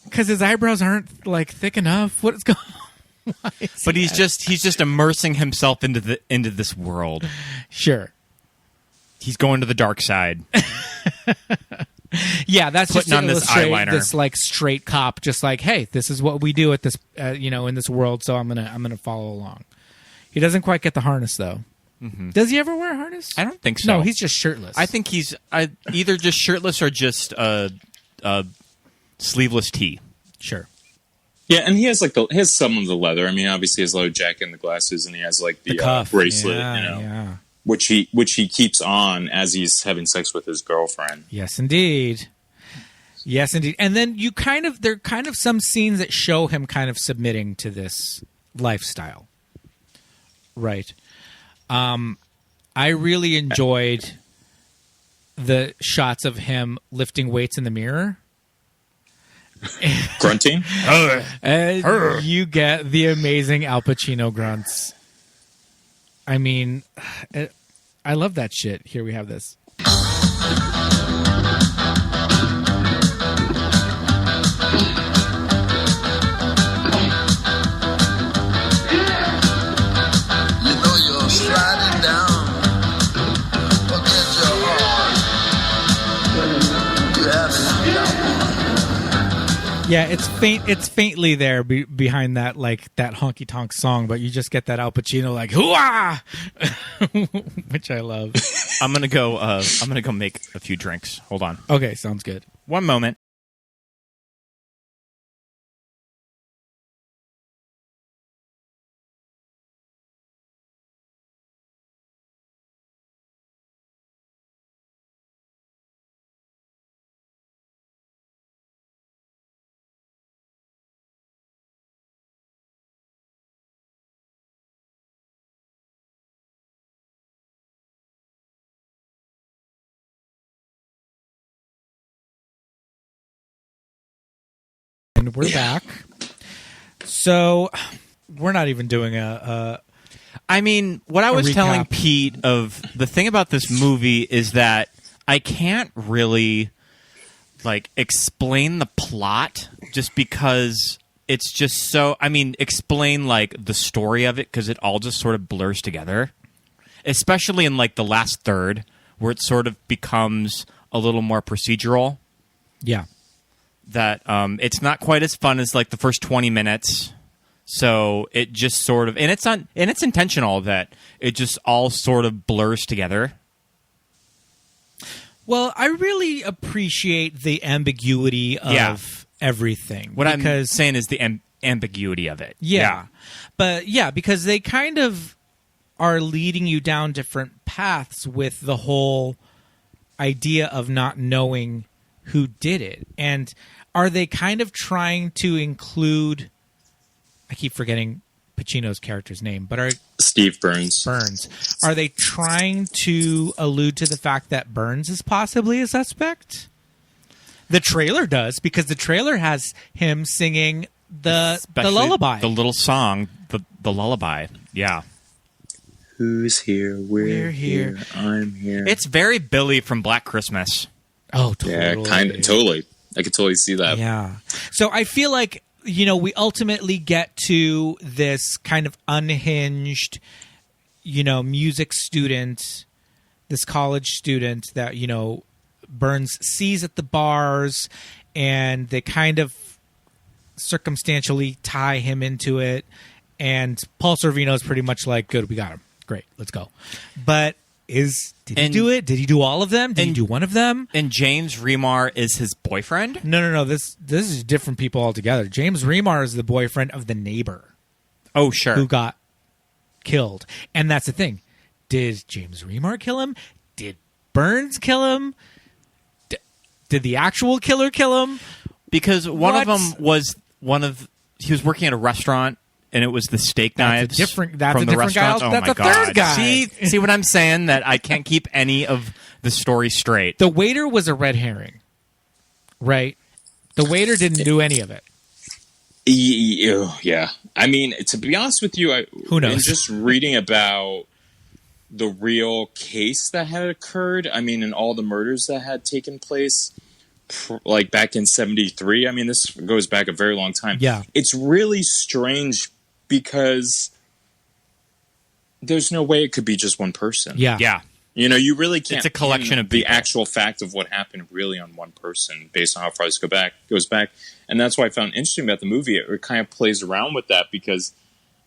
Because his eyebrows aren't like thick enough. What is going on? But he's just immersing himself into this world. Sure. He's going to the dark side. Yeah, that's putting just on this eyeliner. This like straight cop, just like, hey, this is what we do at this, in this world. So I'm gonna follow along. He doesn't quite get the harness though. Mm-hmm. Does he ever wear a harness? I don't think so. No, he's just shirtless. I think he's either just shirtless or just a sleeveless tee. Sure. Yeah, and he has some of the leather. I mean, obviously he has leather jacket and the glasses, and he has like the cuff. Bracelet, which he keeps on as he's having sex with his girlfriend. Yes, indeed. Yes, indeed. And then there are kind of some scenes that show him kind of submitting to this lifestyle. Right. I really enjoyed the shots of him lifting weights in the mirror. Grunting? And you get the amazing Al Pacino grunts. I mean, I love that shit. Here we have this. Yeah, it's faintly there behind that that honky tonk song, but you just get that Al Pacino like hoo-ah, which I love. I'm gonna go make a few drinks. Hold on. Okay, sounds good. One moment. And we're back. So we're not even doing a I mean, what I was telling Pete of the thing about this movie is that I can't really explain the plot just because it's just so, explain the story of it because it all just sort of blurs together, especially in the last third where it sort of becomes a little more procedural. Yeah. That it's not quite as fun as the first 20 minutes. So it just sort of, and it's intentional that it just all sort of blurs together. Well, I really appreciate the ambiguity of everything. What I'm saying is the ambiguity of it. Yeah. But because they kind of are leading you down different paths with the whole idea of not knowing who did it. And are they kind of trying to include, I keep forgetting Pacino's character's name, but Steve Burns. Are they trying to allude to the fact that Burns is possibly a suspect? The trailer does, because the trailer has him singing the lullaby. The little song, the lullaby. Yeah. Who's here? We're here. I'm here. It's very Billy from Black Christmas. Oh, totally. Yeah, totally. I could totally see that. Yeah. So I feel like, we ultimately get to this kind of unhinged, music student, this college student that, Burns sees at the bars, and they kind of circumstantially tie him into it. And Paul Sorvino is pretty much like, good, we got him. Great, let's go. But did he do it? Did he do all of them? Did he do one of them? And James Remar is his boyfriend? No. This is different people altogether. James Remar is the boyfriend of the neighbor. Oh, sure. Who got killed. And that's the thing. Did James Remar kill him? Did Burns kill him? Did the actual killer kill him? Because one of them was he was working at a restaurant, and it was the steak knives that's from a the different restaurant. guy. That's a third guy. See what I'm saying? That I can't keep any of the story straight. The waiter was a red herring, right? The waiter didn't do any of it. Yeah. I mean, to be honest with you, who knows? In just reading about the real case that had occurred, I mean, and all the murders that had taken place, like back in 1973. I mean, this goes back a very long time. Yeah. It's really strange because there's no way it could be just one person. Yeah. You really can't. It's a collection of the people. actual fact of what happened really on one person based on how far this goes back. And that's what I found interesting about the movie. It kind of plays around with that because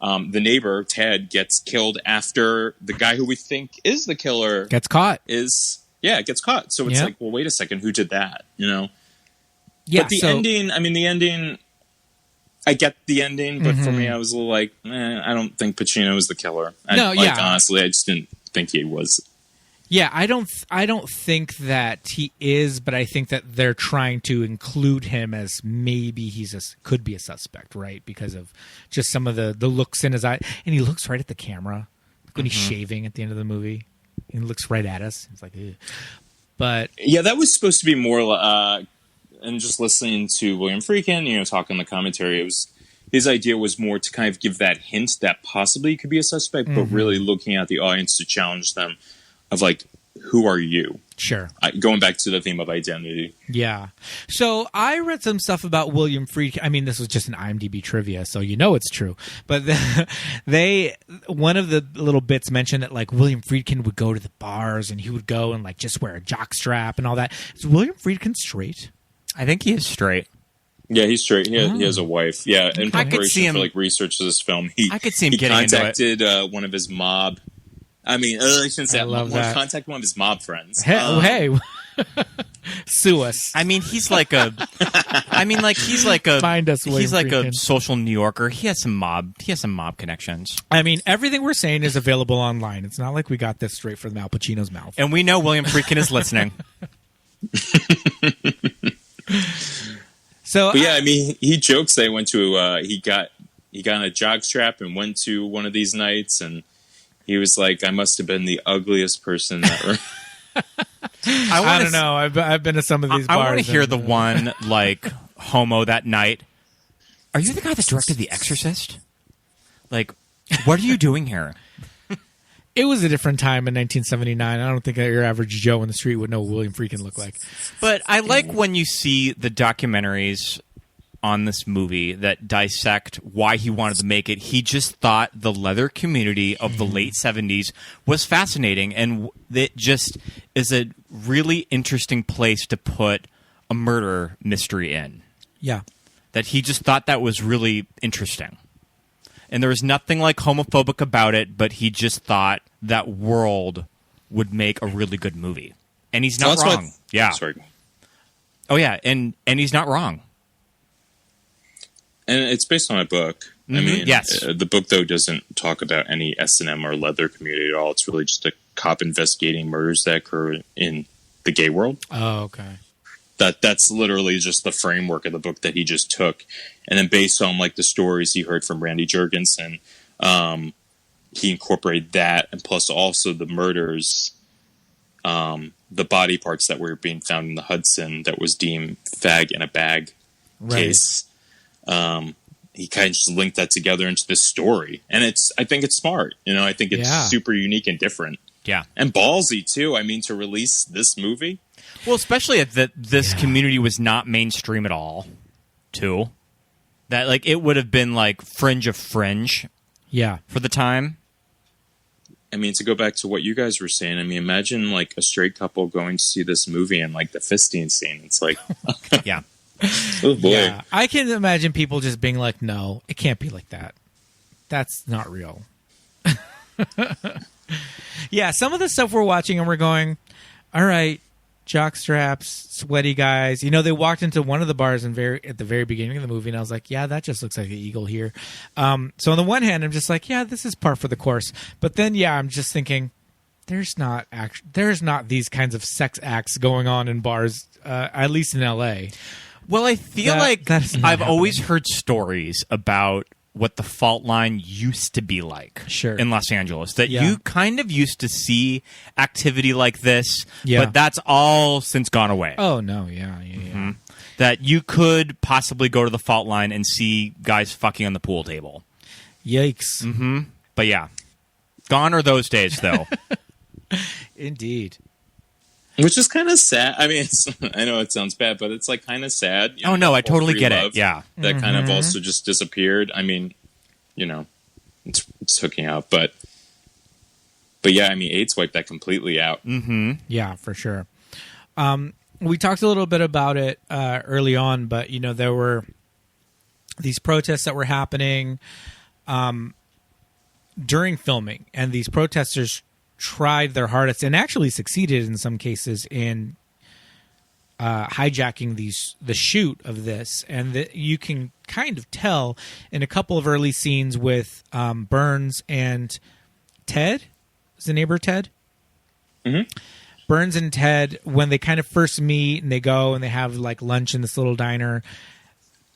the neighbor, Ted, gets killed after the guy who we think is the killer gets caught. Gets caught. So it's like, well, wait a second, who did that? Yeah. But the ending, I get the ending, but for me, I was a little like, I don't think Pacino is the killer. Honestly, I just didn't think he was. Yeah, I don't think that he is, but I think that they're trying to include him as maybe could be a suspect, right? Because of just some of the looks in his eye, and he looks right at the camera when he's shaving at the end of the movie. He looks right at us. It's like, ew. But yeah, that was supposed to be more. And just listening to William Friedkin, talk on the commentary, his idea was more to kind of give that hint that possibly he could be a suspect, but really looking at the audience to challenge them of like, who are you? Sure. Going back to the theme of identity. Yeah. So I read some stuff about William Friedkin. I mean, this was just an IMDb trivia, so it's true. But one of the little bits mentioned that like William Friedkin would go to the bars and he would go and like just wear a jock strap and all that. Is William Friedkin straight? I think he is straight. Yeah, he's straight. He has a wife. Yeah, in preparation for like research of this film, I could see him getting contacted into it. One of his mob. I mean, I shouldn't say that. Contact one of his mob friends. Hey, sue us. I mean, he's like a. Find us, he's like Friedkin. A social New Yorker. He has some mob connections. I mean, everything we're saying is available online. It's not like we got this straight from Al Pacino's mouth. And we know William Friedkin is listening. But yeah, I mean, he jokes that he went to he got on a jog strap and went to one of these nights, and he was like, "I must have been the ugliest person ever." I don't know. I've been to some of these bars. I want to hear the one like homo that night. Are you the guy that directed The Exorcist? Like, what are you doing here? It was a different time in 1979. I don't think that your average Joe in the street would know what William Friedkin looked like. But I like when you see the documentaries on this movie that dissect why he wanted to make it. He just thought the leather community of the late 70s was fascinating, and it just is a really interesting place to put a murder mystery in. Yeah. That he just thought that was really interesting. And there was nothing like homophobic about it, but he just thought that world would make a really good movie. And he's not wrong. Yeah. Sorry. Oh, yeah. And he's not wrong. And it's based on a book. I mean, yes. The book, though, doesn't talk about any S&M or leather community at all. It's really just a cop investigating murders that occur in the gay world. Oh, okay. That's literally just the framework of the book that he just took. And then based on, like, the stories he heard from Randy Jurgensen, he incorporated that, and plus also the murders, the body parts that were being found in the Hudson that was deemed fag in a bag case. He kind of just linked that together into this story. And I think it's smart. You know, I think it's super unique and different. Yeah. And ballsy, too. I mean, to release this movie. Well, especially that this community was not mainstream at all, too. That, like, it would have been, like, fringe of fringe. Yeah. For the time. I mean, to go back to what you guys were saying, I mean, imagine, like, a straight couple going to see this movie and, like, the fisting scene. It's like... Yeah. Oh, boy. Yeah. I can imagine people just being like, no, it can't be like that. That's not real. Yeah, some of the stuff we're watching and we're going, all right, jock straps, sweaty guys. You know, they walked into one of the bars at the very beginning of the movie, and I was like, yeah, that just looks like an eagle here. So on the one hand, I'm just like, yeah, this is par for the course. But then, yeah, I'm just thinking, there's not these kinds of sex acts going on in bars, at least in L.A. Well, I feel like I've always heard stories about what the fault line used to be like in Los Angeles. That you kind of used to see activity like this, but that's all since gone away. Oh, no, yeah. That you could possibly go to the fault line and see guys fucking on the pool table. Yikes. Mm-hmm. But yeah, gone are those days, though. Indeed. Which is kind of sad. I mean, I know it sounds bad, but it's like kind of sad. You know, no, I totally get it. Yeah. That kind of also just disappeared. I mean, you know, it's hooking out, but yeah, I mean, AIDS wiped that completely out. Mm-hmm. Yeah, for sure. We talked a little bit about it early on, but you know, there were these protests that were happening during filming, and these protesters tried their hardest and actually succeeded in some cases in hijacking the shoot of this. And you can kind of tell in a couple of early scenes with Burns and Ted. Is the neighbor Ted? Mm-hmm. Burns and Ted, when they kind of first meet and they go and they have like lunch in this little diner,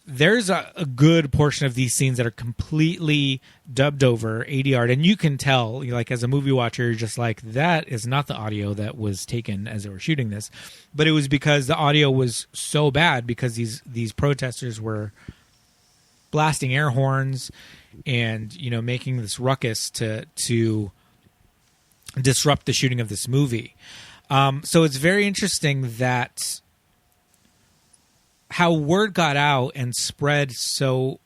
there's a good portion of these scenes that are completely dubbed over ADR'd, and you can tell, like, as a movie watcher, you're just like, that is not the audio that was taken as they were shooting this. But it was because the audio was so bad because these protesters were blasting air horns and, you know, making this ruckus to disrupt the shooting of this movie. So it's very interesting that how word got out and spread so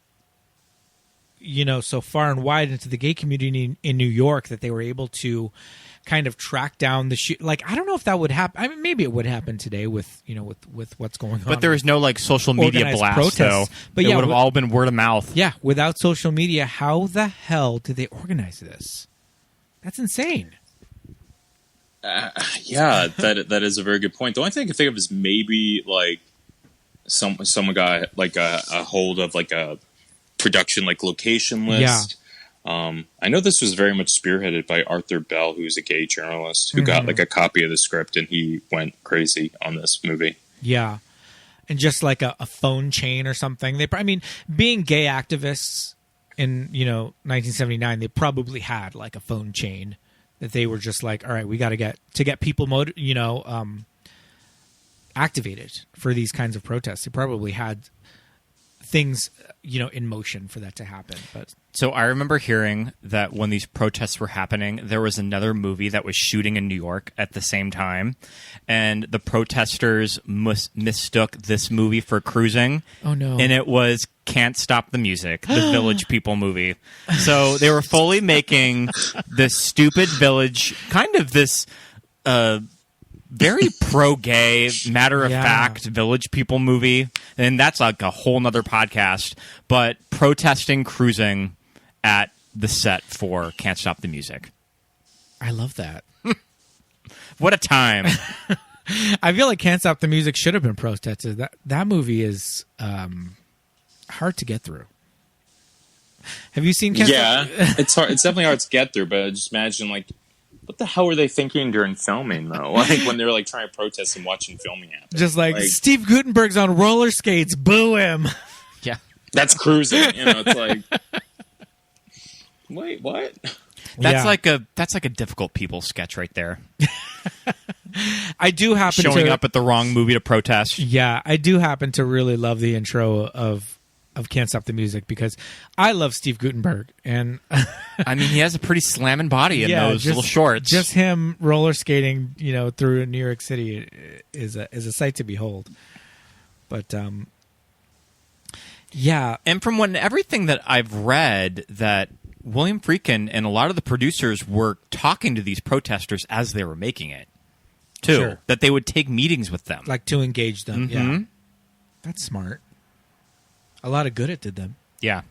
far and wide into the gay community in New York that they were able to kind of track down the shoot. Like, I don't know if that would happen. I mean, maybe it would happen today with what's going on. But there was no like social media blast, protests. Though. But it would have all been word of mouth. Yeah, without social media, how the hell did they organize this? That's insane. Yeah, that is a very good point. The only thing I can think of is maybe like someone got like a hold of like a production like location list. Yeah. I know this was very much spearheaded by Arthur Bell, who's a gay journalist who got like a copy of the script, and he went crazy on this movie. Yeah, and just like a phone chain or something. Being gay activists in 1979, they probably had like a phone chain that they were just like, all right, we got to get people activated for these kinds of protests. They probably had things, in motion for that to happen. But so I remember hearing that when these protests were happening, there was another movie that was shooting in New York at the same time, and the protesters mistook this movie for Cruising. Oh no! And it was Can't Stop the Music, the Village People movie. So they were fully making this stupid Village, kind of this very pro-gay, matter-of-fact Village People movie. And that's like a whole nother podcast. But protesting Cruising at the set for Can't Stop the Music. I love that. What a time. I feel like Can't Stop the Music should have been protested. That movie is hard to get through. Have you seen Can't Stop? It's hard. It's definitely hard to get through, but just imagine, like, what the hell were they thinking during filming, though? Like, when they were, like, trying to protest and watching filming happen. Just like Steve Guttenberg's on roller skates, boo him. Yeah. That's cruising. It's like, wait, what? That's like a difficult people sketch right there. I do happen showing up at the wrong movie to protest. Yeah, I do happen to really love the intro of Can't Stop the Music because I love Steve Guttenberg, and I mean he has a pretty slamming body in those little shorts. Just him roller skating, through New York City is a sight to behold. But yeah, and from everything that I've read, that William Friedkin and a lot of the producers were talking to these protesters as they were making it, too. Sure. That they would take meetings with them. Like to engage them. Mm-hmm. Yeah. That's smart. A lot of good it did them. Yeah.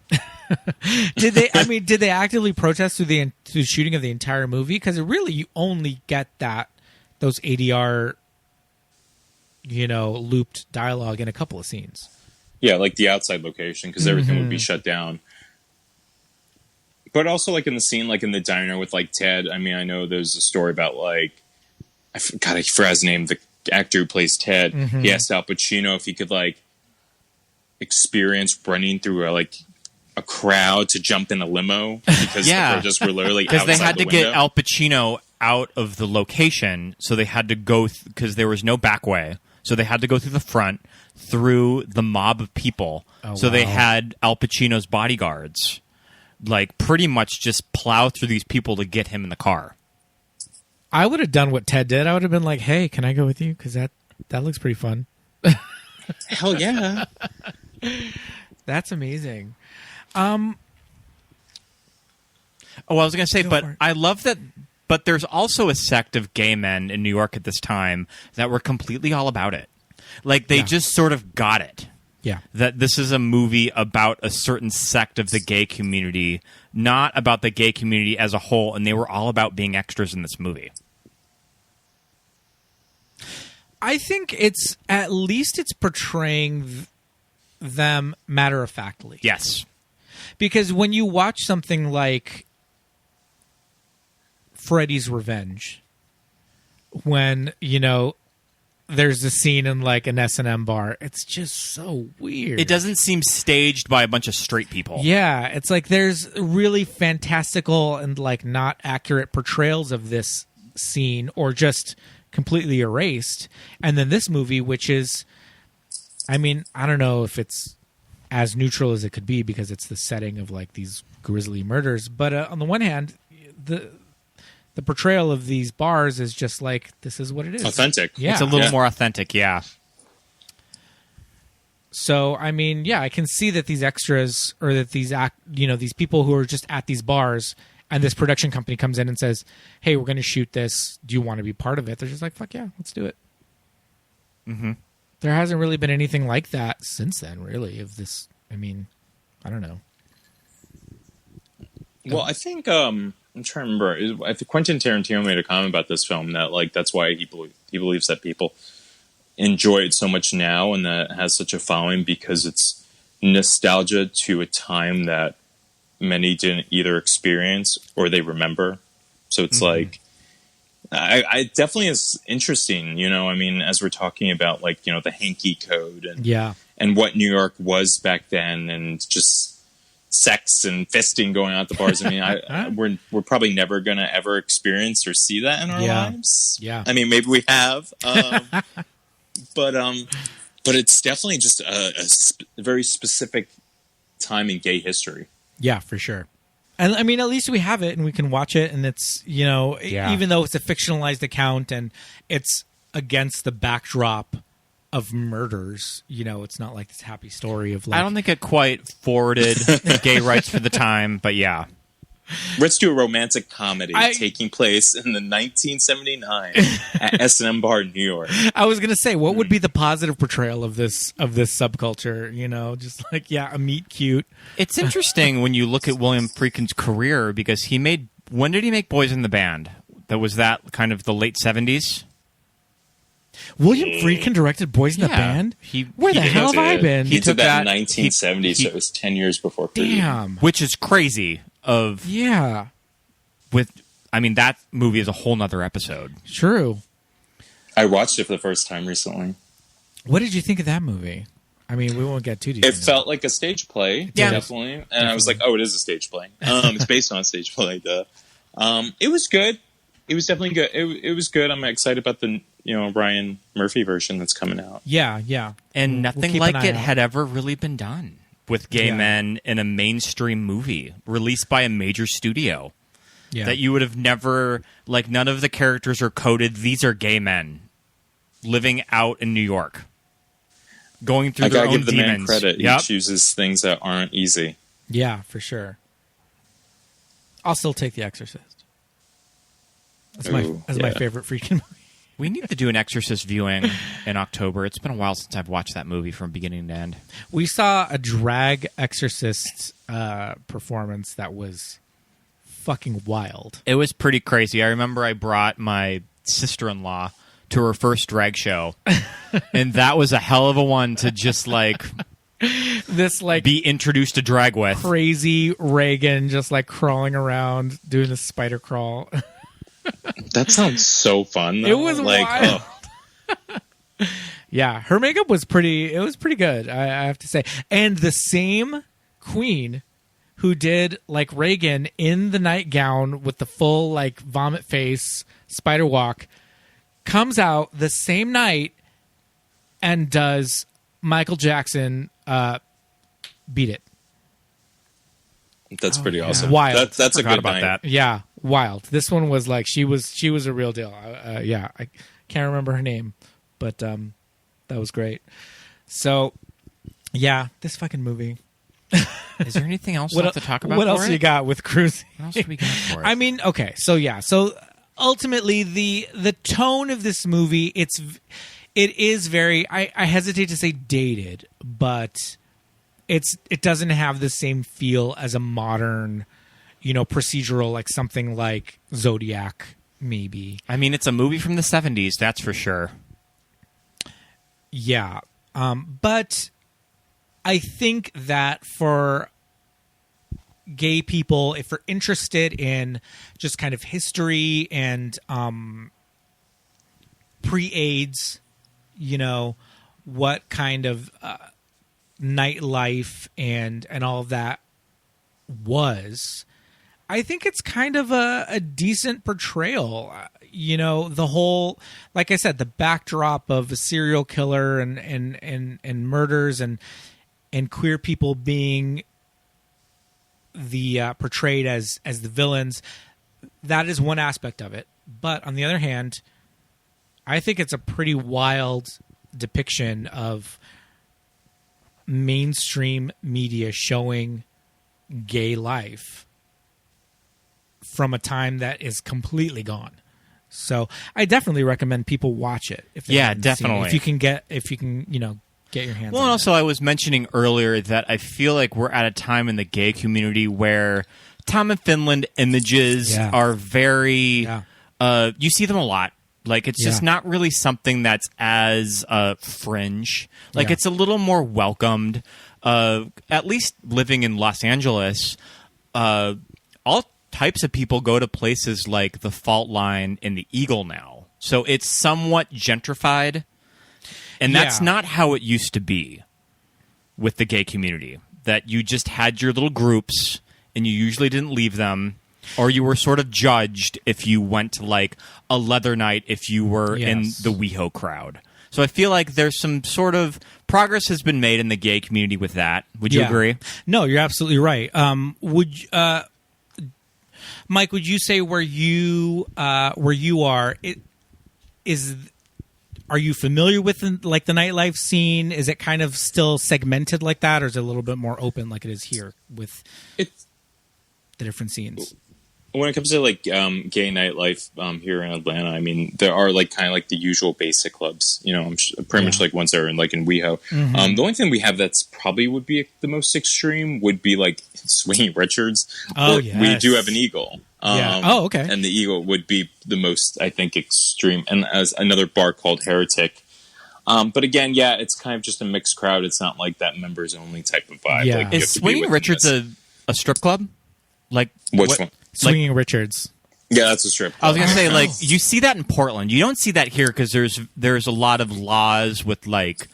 Did they actively protest through the shooting of the entire movie? Because really, you only get those ADR, looped dialogue in a couple of scenes. Yeah, like the outside location, because everything would be shut down. But also, like, in the scene, like, in the diner with, like, Ted, I mean, I know there's a story about, like, I forgot his name, the actor who plays Ted. Mm-hmm. He asked Al Pacino if he could, like, experience running through, a crowd to jump in a limo, because the protests were literally outside the window. Because they had to get Al Pacino out of the location, so they had to go, because there was no back way, so they had to go through the front, through the mob of people. Oh, so they had Al Pacino's bodyguards like pretty much just plow through these people to get him in the car. I would have done what Ted did. I would have been like, "Hey, can I go with you? Because that looks pretty fun." Hell yeah, that's amazing. I was going to say, but I love that. But there's also a sect of gay men in New York at this time that were completely all about it. Like they just sort of got it. Yeah. That this is a movie about a certain sect of the gay community, not about the gay community as a whole, and they were all about being extras in this movie. I think it's portraying them matter-of-factly. Yes. Because when you watch something like Freddy's Revenge, when, there's a scene in like an S&M bar. It's just so weird. It doesn't seem staged by a bunch of straight people. Yeah, it's like there's really fantastical and like not accurate portrayals of this scene, or just completely erased. And then this movie, which is, I mean, I don't know if it's as neutral as it could be because it's the setting of like these grisly murders. But on the one hand, the portrayal of these bars is just like, this is what it is. Authentic. Yeah. It's a little more authentic, yeah. So, I mean, yeah, I can see that these extras, or that these people who are just at these bars, and this production company comes in and says, hey, we're going to shoot this. Do you want to be part of it? They're just like, fuck yeah, let's do it. Mm-hmm. There hasn't really been anything like that since then, really, of this. I mean, I don't know. Well, I think... I'm trying to remember. I think Quentin Tarantino made a comment about this film that, like, that's why he believes that people enjoy it so much now and that it has such a following, because it's nostalgia to a time that many didn't either experience or they remember. So it's like, I definitely is interesting. I mean, as we're talking about, like, the hanky code and what New York was back then, and just sex and fisting going out the bars. I mean, we're probably never going to ever experience or see that in our lives. Yeah. I mean, maybe we have, but it's definitely just a very specific time in gay history. Yeah, for sure. And I mean, at least we have it and we can watch it, and it's, even though it's a fictionalized account and it's against the backdrop of murders, it's not like this happy story of like... I don't think it quite forwarded gay rights for the time, but yeah. Let's do a romantic comedy taking place in the 1979 at S&M Bar, New York. I was gonna say, what would be the positive portrayal of this subculture? You know, just like a meet cute. It's interesting when you look at William Friedkin's career because when did he make Boys in the Band? Was that kind of the late 70s? William Friedkin directed Boys in the Band? Where the hell have I been? He did that in 1970, so it was 10 years before Friedkin. Damn. Which is crazy. That movie is a whole nother episode. True. I watched it for the first time recently. What did you think of that movie? I mean, we won't get too deep. It felt like a stage play, definitely. And I was like, oh, it is a stage play. It's based on a stage play, duh. It was good. It was definitely good. It was good. I'm excited about the Ryan Murphy version that's coming out. Yeah. And nothing like it had ever really been done with gay men in a mainstream movie released by a major studio. Yeah. That you would have never, none of the characters are coded. These are gay men living out in New York, going through their own demons. I gotta give the man credit. He chooses things that aren't easy. Yeah, for sure. I'll still take The Exorcist. That's my favorite Friedkin movie. We need to do an Exorcist viewing in October. It's been a while since I've watched that movie from beginning to end. We saw a drag Exorcist performance that was fucking wild. It was pretty crazy. I remember I brought my sister-in-law to her first drag show, and that was a hell of a one to just be introduced to drag with. Crazy Reagan just crawling around doing the spider crawl. That sounds so fun, though. It was wild. Yeah, her makeup was pretty good, I have to say. And the same queen who did Reagan in the nightgown with the full vomit face spider walk comes out the same night and does Michael Jackson Beat It. That's pretty awesome. Wild. That's a good about that. Yeah, wild. This one was she was a real deal. I can't remember her name, but that was great. So, yeah, this fucking movie. Is there anything else left to talk about? What else you got with Cruising? What else do we got for it? I mean, okay, so ultimately the tone of this movie it is very I hesitate to say dated, but it doesn't have the same feel as a modern, procedural something like Zodiac maybe. I mean, it's a movie from the 70s, that's for sure. Yeah. But I think that for gay people, if they're interested in just kind of history and pre-AIDS, what kind of nightlife and all of that was, I think it's kind of a decent portrayal. The whole, like I said, the backdrop of a serial killer and murders and queer people being the portrayed as the villains. That is one aspect of it. But on the other hand, I think it's a pretty wild depiction of mainstream media showing gay life from a time that is completely gone. So I definitely recommend people watch it. Definitely. If you can get your hands on it. Well, and also I was mentioning earlier that I feel like we're at a time in the gay community where Tom and Finland images are very you see them a lot. It's just not really something that's as fringe. It's a little more welcomed. At least living in Los Angeles, all types of people go to places like the Fault Line and the Eagle now. So it's somewhat gentrified. And that's not how it used to be with the gay community. That you just had your little groups and you usually didn't leave them. Or you were sort of judged if you went to a leather night if you were in the WeHo crowd. So I feel like there's some sort of progress has been made in the gay community with that. Would you agree? No, you're absolutely right. Mike, would you say where you are, are you familiar with the nightlife scene? Is it kind of still segmented like that, or is it a little bit more open like it is here with? the different scenes. When it comes to like gay nightlife here in Atlanta, I mean, there are like kind of like the usual basic clubs, you know, pretty much like ones that are in WeHo. Mm-hmm. The only thing we have that's probably would be the most extreme would be like Swinging Richards. Oh, yes. We do have an Eagle. Yeah. Oh, okay. And the Eagle would be the most, I think, extreme. And as another bar called Heretic. But again, yeah, it's kind of just a mixed crowd. It's not like that members only type of vibe. Yeah. Like, Is Swinging Richards a strip club? Like which one? Swinging Richards. Yeah, that's a strip club. I was gonna say, like, you see that in Portland. You don't see that here because there's a lot of laws with like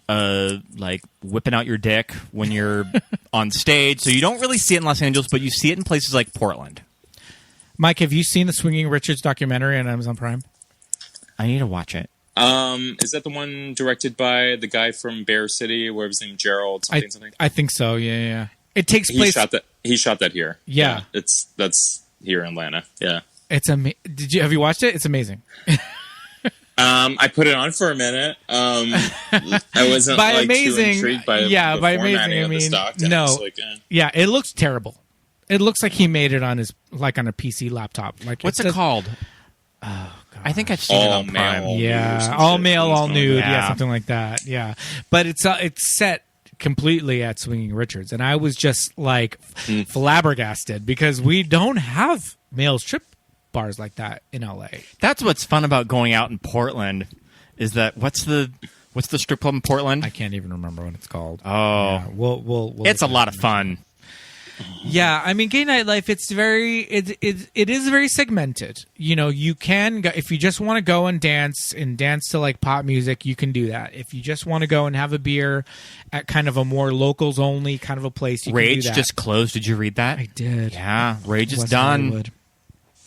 whipping out your dick when you're on stage. So you don't really see it in Los Angeles, but you see it in places like Portland. Mike, have you seen the Swinging Richards documentary on Amazon Prime? I need to watch it. Is that the one directed by the guy from Bear City? Where was his name? Gerald something? I think so. Yeah. It takes place. He shot that here. Yeah. That's here in Atlanta. Yeah. It's have you watched it? It's amazing. I put it on for a minute. I wasn't by like amazing, too intrigued by yeah, the by formatting amazing, of the stock. No, like, yeah, it looks terrible. It looks like he made it on his on a PC laptop. Like what's it called? Oh, God. I think I've seen it on Prime. All male, all nude. Yeah, something like that. Yeah, but it's set completely at Swinging Richards, and I was just like flabbergasted because we don't have male strip bars like that in LA. That's what's fun about going out in Portland is that what's the strip club in Portland? I can't even remember what it's called. Oh, yeah, we'll it's a lot of fun. Yeah, I mean, gay nightlife. It is very segmented. You know, you can go if you just want to go and dance to like pop music. You can do that. If you just want to go and have a beer at kind of a more locals only kind of a place, you Rage can do that. just closed. Did you read that? I did. Yeah, Rage is West done. Hollywood.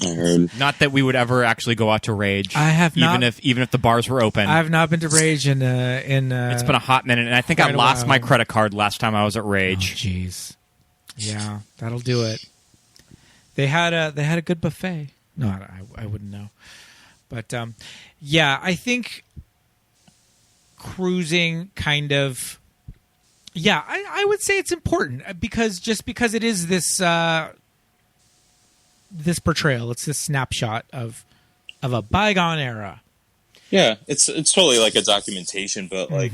I heard. Not that we would ever actually go out to Rage. I have not. Even if the bars were open. I have not been to Rage in. It's been a hot minute, and I think I lost my credit card last time I was at Rage. Oh, jeez. Yeah, that'll do it. They had a good buffet. No, I wouldn't know. But yeah, I think cruising kind of. Yeah, I would say it's important because it is this this portrayal. It's this snapshot of a bygone era. Yeah, it's totally like a documentation, but like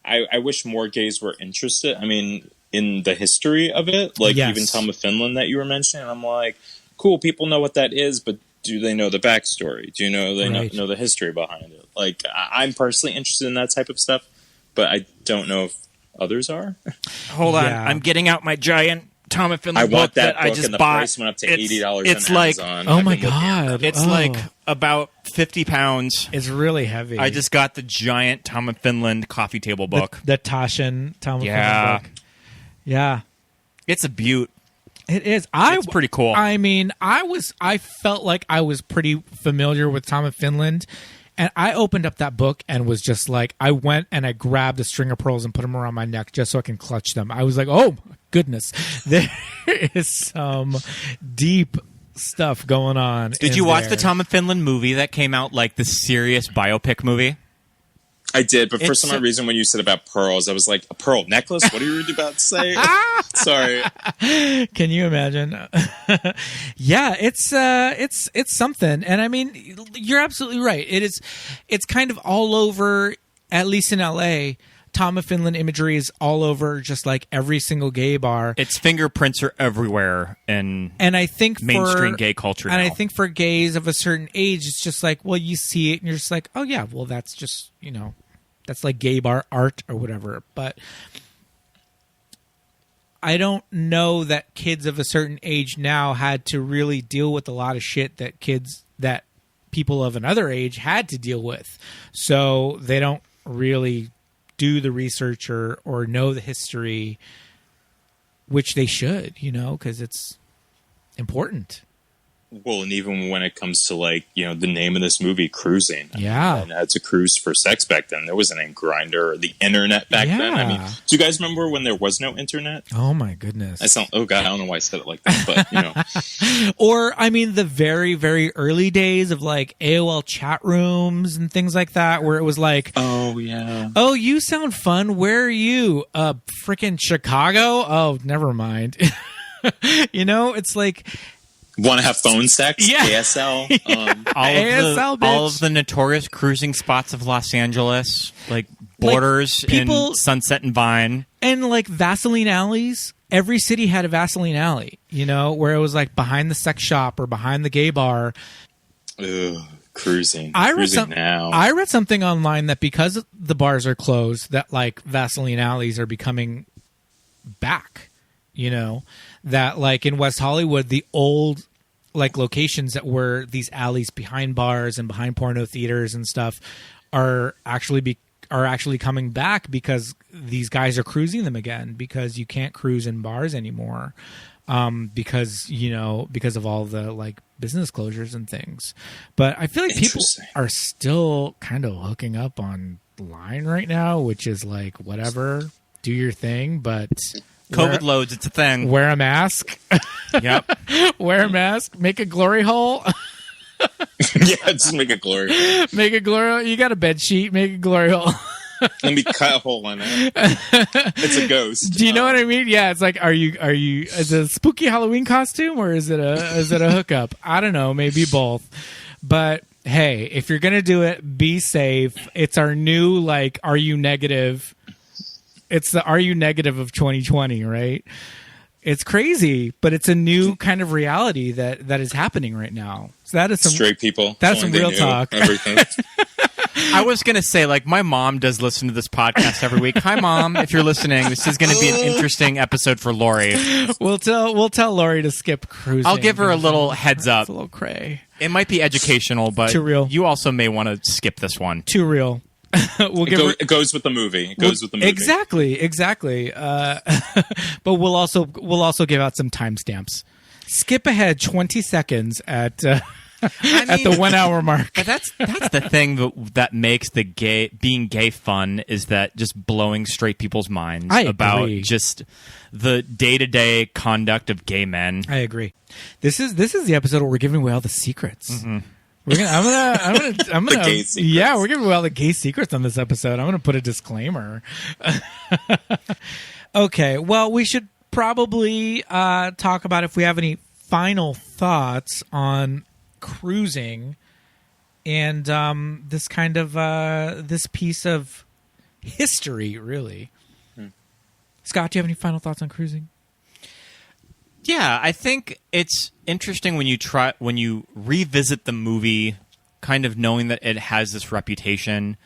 I wish more gays were interested. I mean, in the history of it, like even Tom of Finland that you were mentioning, I'm like, cool, people know what that is, but do they know the backstory? Do you know know the history behind it? Like, I'm personally interested in that type of stuff, but I don't know if others are. Hold on, I'm getting out my giant Tom of Finland book that I just and the bought. Price went up to $80 it's on like, Amazon. Oh my God. It's like about 50 pounds. It's really heavy. I just got the giant Tom of Finland coffee table book. The Taschen Tom of Finland book. Yeah. It's a beaut. It is. It's pretty cool. I mean, I felt like I was pretty familiar with Tom of Finland, and I opened up that book and was just like, I went and I grabbed a string of pearls and put them around my neck just so I can clutch them. I was like, oh my goodness, there is some deep stuff going on. Did you watch the Tom of Finland movie that came out, like the serious biopic movie? I did, but for some reason, when you said about pearls, I was like, a pearl necklace? What are you about to say? Sorry. Can you imagine? Yeah, it's something. And I mean, you're absolutely right. It's kind of all over, at least in LA. Tom of Finland imagery is all over just like every single gay bar. Its fingerprints are everywhere in I think mainstream gay culture now. And I think for gays of a certain age, it's just like, well, you see it and you're just like, oh yeah, well, that's just, that's like gay bar art or whatever. But I don't know that kids of a certain age now had to really deal with a lot of shit that people of another age had to deal with. So they don't really do the research or know the history, which they should, because it's important. Well, and even when it comes to like, the name of this movie, Cruising. Yeah. And had to cruise for sex back then. There wasn't a Grindr or the internet back then. I mean, do you guys remember when there was no internet? Oh my goodness. Oh God, I don't know why I said it like that, but Or, I mean, the very, very early days of like AOL chat rooms and things like that, where it was like, oh yeah. Oh, you sound fun. Where are you? Freaking Chicago? Oh, never mind. It's like... Want to have phone sex? Yeah. ASL? All of the notorious cruising spots of Los Angeles, like Borders, in Sunset and Vine. And like Vaseline alleys. Every city had a Vaseline alley, where it was like behind the sex shop or behind the gay bar. Ugh, cruising. I read something online that because the bars are closed, that like Vaseline alleys are becoming back. That like in West Hollywood, the old like locations that were these alleys behind bars and behind porno theaters and stuff are actually coming back because these guys are cruising them again, because you can't cruise in bars anymore, because of all the like business closures and things. But I feel like people are still kind of hooking up online right now, which is like, whatever, do your thing, but COVID loads, it's a thing. Wear a mask. Yep. Wear a mask. Make a glory hole. Yeah, just make a glory hole. Make a glory hole. You got a bed sheet. Make a glory hole. Let me cut a hole in it. It's a ghost. Do you know what I mean? Yeah, it's like, is it a spooky Halloween costume or is it a hookup? I don't know, maybe both. But hey, if you're gonna do it, be safe. It's our new like, are you negative? It's the are you negative of 2020, right? It's crazy, but it's a new kind of reality that is happening right now. So that is some straight people. That's some real talk. Everything. I was going to say, like, my mom does listen to this podcast every week. Hi, Mom. If you're listening, this is going to be an interesting episode for Lori. We'll tell Lori to skip cruising. I'll give her a little heads up. It's a little cray. It might be educational, but too real. You also may want to skip this one. Too real. It goes with the movie. Exactly. But we'll also give out some timestamps. Skip ahead 20 seconds at the 1 hour mark. But that's the thing that makes being gay fun, is that just blowing straight people's minds about just the day-to-day conduct of gay men. I agree. This is the episode where we're giving away all the secrets. Mm-hmm. I'm gonna gay secrets. Yeah, we're giving away all the gay secrets on this episode. I'm gonna put a disclaimer. Okay, well, we should probably talk about if we have any final thoughts on cruising and this kind of this piece of history, really. Scott, do you have any final thoughts on cruising? Yeah, I think it's interesting when you revisit the movie, kind of knowing that it has this reputation.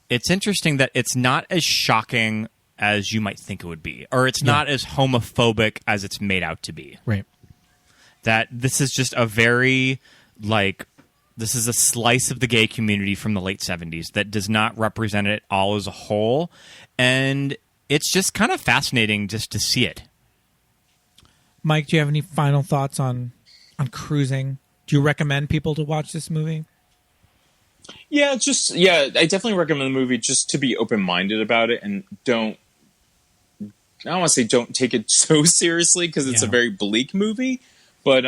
It's interesting that it's not as shocking as you might think it would be, or it's not as homophobic as it's made out to be. Right. That this is just a very, this is a slice of the gay community from the late 70s that does not represent it all as a whole, and it's just kind of fascinating just to see it. Mike, do you have any final thoughts on cruising? Do you recommend people to watch this movie? Yeah, I definitely recommend the movie just to be open-minded about it, and I don't want to say don't take it so seriously because it's a very bleak movie, but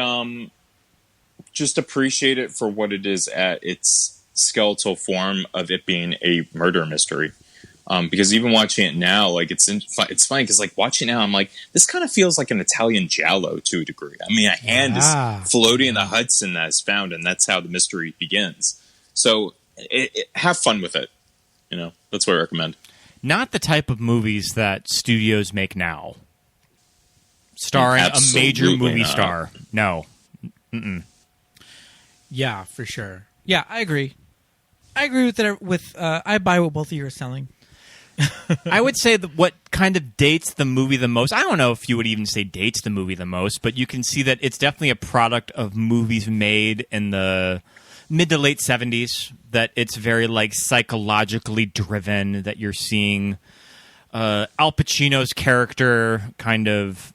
just appreciate it for what it is at its skeletal form of it being a murder mystery. Because even watching it now, like it's funny because like watching it now, I'm like, this kind of feels like an Italian giallo to a degree. I mean, a hand is floating in the Hudson that is found, and that's how the mystery begins. So have fun with it. That's what I recommend. Not the type of movies that studios make now, starring a major movie star. No. Mm-mm. Yeah, for sure. Yeah, I agree. I agree with that. I buy what both of you are selling. I would say that what kind of dates the movie the most, I don't know if you would even say dates the movie the most, but you can see that it's definitely a product of movies made in the mid to late 70s, that it's very psychologically driven, that you're seeing Al Pacino's character kind of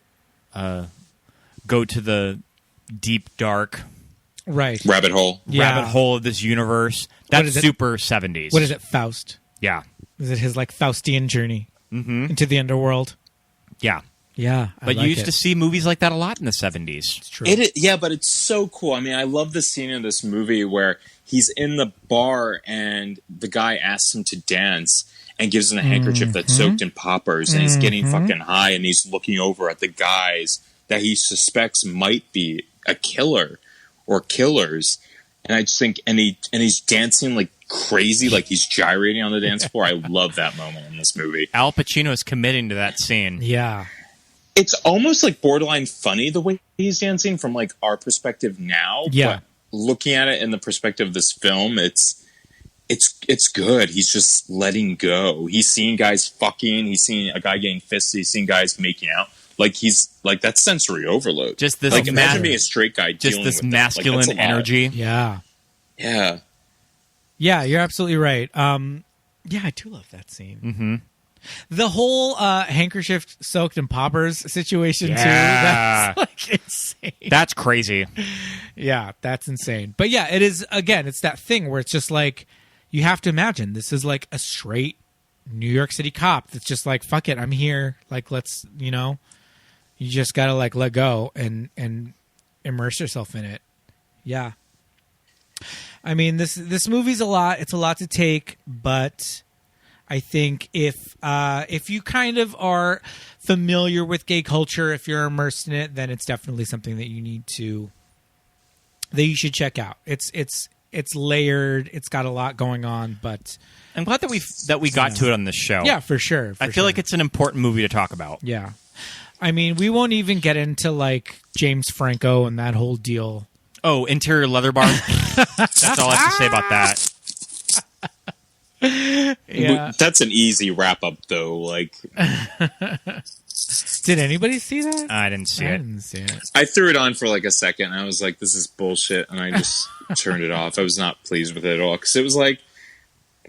go to the deep, dark rabbit hole of this universe. That's super 70s. What is it, Faust? Yeah. Is it his Faustian journey into the underworld? Yeah. Yeah. But you used to see movies like that a lot in the 70s. It's true. Yeah, but it's so cool. I mean, I love the scene in this movie where he's in the bar and the guy asks him to dance and gives him a handkerchief that's soaked in poppers, and he's getting fucking high, and he's looking over at the guys that he suspects might be a killer or killers. And I just think, and he's dancing like crazy, like he's gyrating on the dance floor. I love that moment in this movie. Al Pacino is committing to that scene. Yeah. It's almost like borderline funny the way he's dancing from like our perspective now. Yeah. But looking at it in the perspective of this film, it's good. He's just letting go. He's seeing guys fucking. He's seeing a guy getting fisted. He's seeing guys making out. Like he's like that's sensory overload. Just this, like imagine being a straight guy. Just dealing this with masculine like, energy. Yeah. Yeah. Yeah, you're absolutely right. Yeah, I do love that scene. Mm-hmm. The whole handkerchief soaked in poppers situation too. Yeah. That's like insane. That's crazy. Yeah, that's insane. But yeah, it is. Again, it's that thing where it's just like you have to imagine this is like a straight New York City cop that's just like, fuck it, I'm here. Like, let's, you just gotta like let go and immerse yourself in it. Yeah. I mean, this movie's a lot. It's a lot to take, but I think if you kind of are familiar with gay culture, if you're immersed in it, then it's definitely something that you should check out. It's layered. It's got a lot going on, but I'm glad that we got to it on this show. Yeah, for sure. I feel like it's an important movie to talk about. Yeah. I mean, we won't even get into like James Franco and that whole deal. Oh, interior leather bar. That's all I have to say about that. Yeah. That's an easy wrap up though. Like, did anybody see that? I didn't see it. I threw it on for like a second. And I was like, this is bullshit. And I just turned it off. I was not pleased with it at all. Cause it was like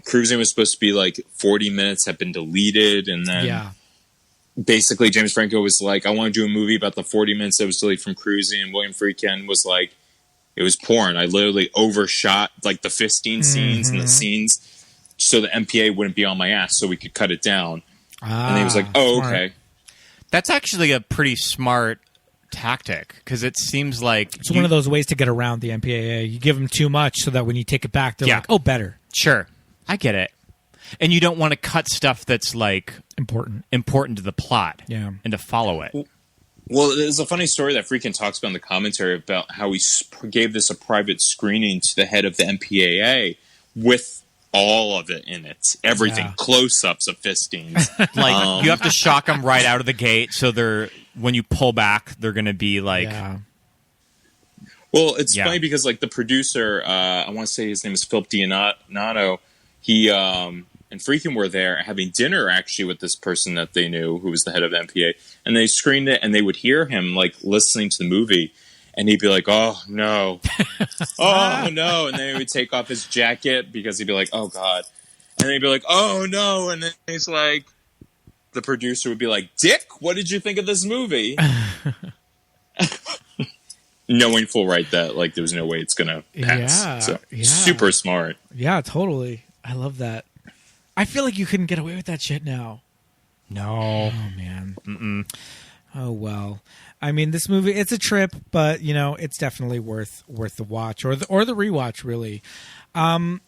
cruising was supposed to be like 40 minutes have been deleted. And then basically James Franco was like, I want to do a movie about the 40 minutes that was deleted from cruising. And William Friedkin was like, it was porn. I literally overshot like the fisting scenes and the scenes so the MPA wouldn't be on my ass so we could cut it down. And he was like, oh, smart. okay. That's actually a pretty smart tactic because it seems like... It's one of those ways to get around the MPAA. You give them too much so that when you take it back, they're like, oh, better. Sure. I get it. And you don't want to cut stuff that's like... important to the plot. Yeah. And to follow it. Well, there's a funny story that Friedkin talks about in the commentary about how he gave this a private screening to the head of the MPAA with all of it in it. Everything. Close-ups of fistings. Like, you have to shock them right out of the gate so when you pull back, they're going to be like... Yeah. Well, it's funny because like the producer, I want to say his name is Philip D'Anato, he... and Friedkin were there having dinner actually with this person that they knew who was the head of the MPA, and they screened it and they would hear him like listening to the movie and he'd be like, oh no, oh no, and then he would take off his jacket because he'd be like, oh god, and then he'd be like, oh no, and then he's like, the producer would be like, Dick, what did you think of this movie? Knowing full right that like there was no way it's gonna pass. Super smart. Yeah, totally. I love that. I feel like you couldn't get away with that shit now. No. Oh, man. Mm-mm. Oh, well. I mean, this movie, it's a trip, but, it's definitely worth the watch or the rewatch, really. Do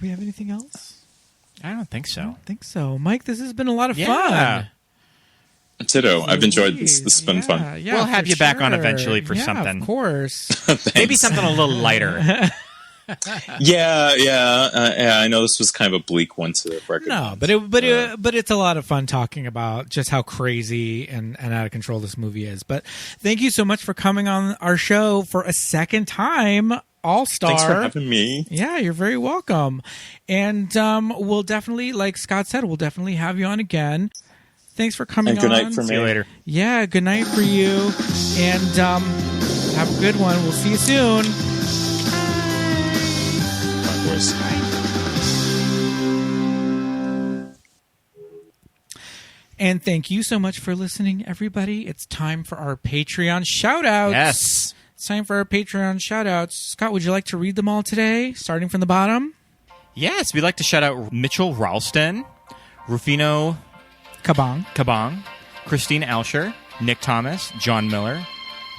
we have anything else? I don't think so. I don't think so. Mike, this has been a lot of fun. Ditto. I've enjoyed this. This has been fun. Yeah, we'll have you back on eventually for something. Of course. Maybe something a little lighter. I know this was kind of a bleak one to record. No, but it's a lot of fun talking about just how crazy and out of control this movie is. But thank you so much for coming on our show for a second time, All-Star. Thanks for having me. Yeah, you're very welcome. And we'll definitely, like Scott said, we'll definitely have you on again. Thanks for coming on. And good night for me. See you later. Yeah, good night for you. And have a good one. We'll see you soon. And thank you so much for listening, everybody. It's time for our Patreon shout-outs. Yes. It's time for our Patreon shout-outs. Scott, would you like to read them all today, starting from the bottom? Yes, we'd like to shout out Mitchell Ralston, Rufino Kabong, Christine Alsher, Nick Thomas, John Miller,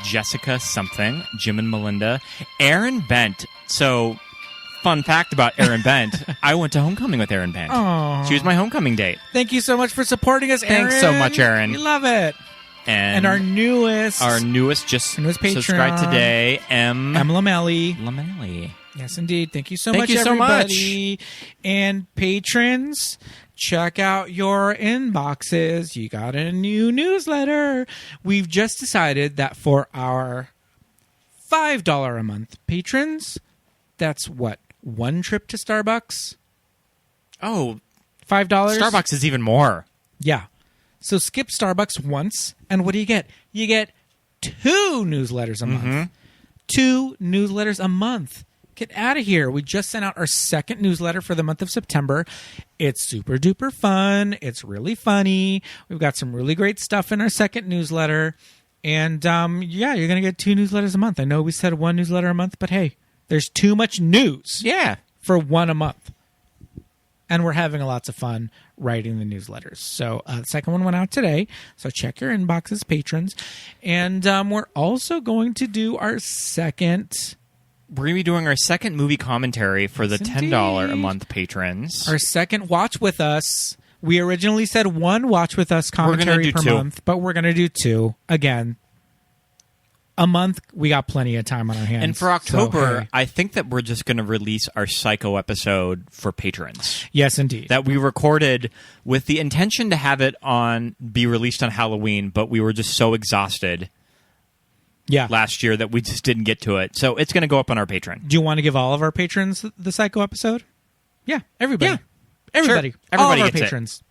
Jessica something, Jim and Melinda, Aaron Bent. So... fun fact about Erin Bent, I went to homecoming with Erin Bent. Aww. She was my homecoming date. Thank you so much for supporting us, Erin. Thanks so much, Erin. We love it. And our newest Patreon. Subscribe today, M. Lamelli. Yes, indeed. Thank you so much, everybody. And patrons, check out your inboxes. You got a new newsletter. We've just decided that for our $5 a month patrons, that's what? One trip to Starbucks? Oh, $5? Starbucks is even more. Yeah. So skip Starbucks once, and what do you get? You get 2 newsletters a month. 2 newsletters a month. Get out of here. We just sent out our second newsletter for the month of September. It's super duper fun. It's really funny. We've got some really great stuff in our second newsletter. And you're going to get 2 newsletters a month. I know we said 1 newsletter a month, but hey, there's too much news for 1 a month. And we're having lots of fun writing the newsletters. So the second one went out today. So check your inboxes, patrons. And we're also going to do our second... We're going to be doing our second movie commentary for the $10 a month patrons. Our second Watch With Us. We originally said 1 Watch With Us commentary per month, but we're going to do 2. Again, a month, we got plenty of time on our hands. And for October, I think that we're just going to release our Psycho episode for patrons. Yes, indeed. That we recorded with the intention to have it be released on Halloween, but we were just so exhausted last year that we just didn't get to it. So it's going to go up on our Patreon. Do you want to give all of our patrons the Psycho episode? Yeah, everybody. Yeah. Everybody. Sure. Everybody all of our gets patrons.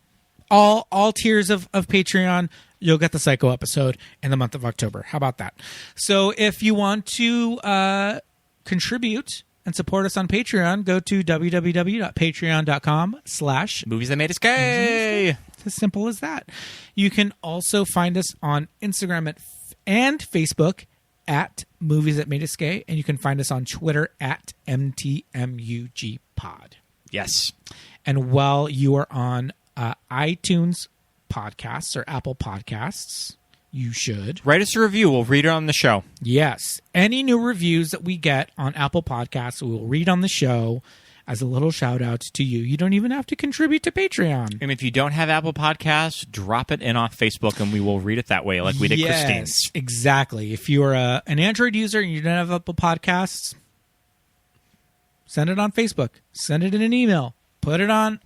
All tiers of Patreon, you'll get the Psycho episode in the month of October. How about that? So if you want to contribute and support us on Patreon, go to www.patreon.com/Movies That Made Us Gay. It's as simple as that. You can also find us on Instagram and Facebook at Movies That Made Us Gay, and you can find us on Twitter at MTMUGPod. Yes. And while you are on iTunes podcasts or Apple Podcasts, you should write us a review. We'll read it on the show. Yes. Any new reviews that we get on Apple Podcasts, we will read on the show as a little shout out to you. You don't even have to contribute to Patreon. And if you don't have Apple Podcasts, drop it in off Facebook and we will read it that way like we did Christine's. Exactly. If you're an Android user and you don't have Apple Podcasts, send it on Facebook. Send it in an email. Put it on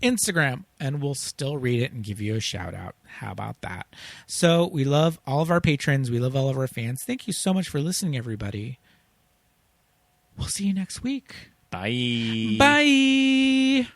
Instagram, and we'll still read it and give you a shout out. How about that? So we love all of our patrons. We love all of our fans. Thank you so much for listening, everybody. We'll see you next week. Bye. Bye.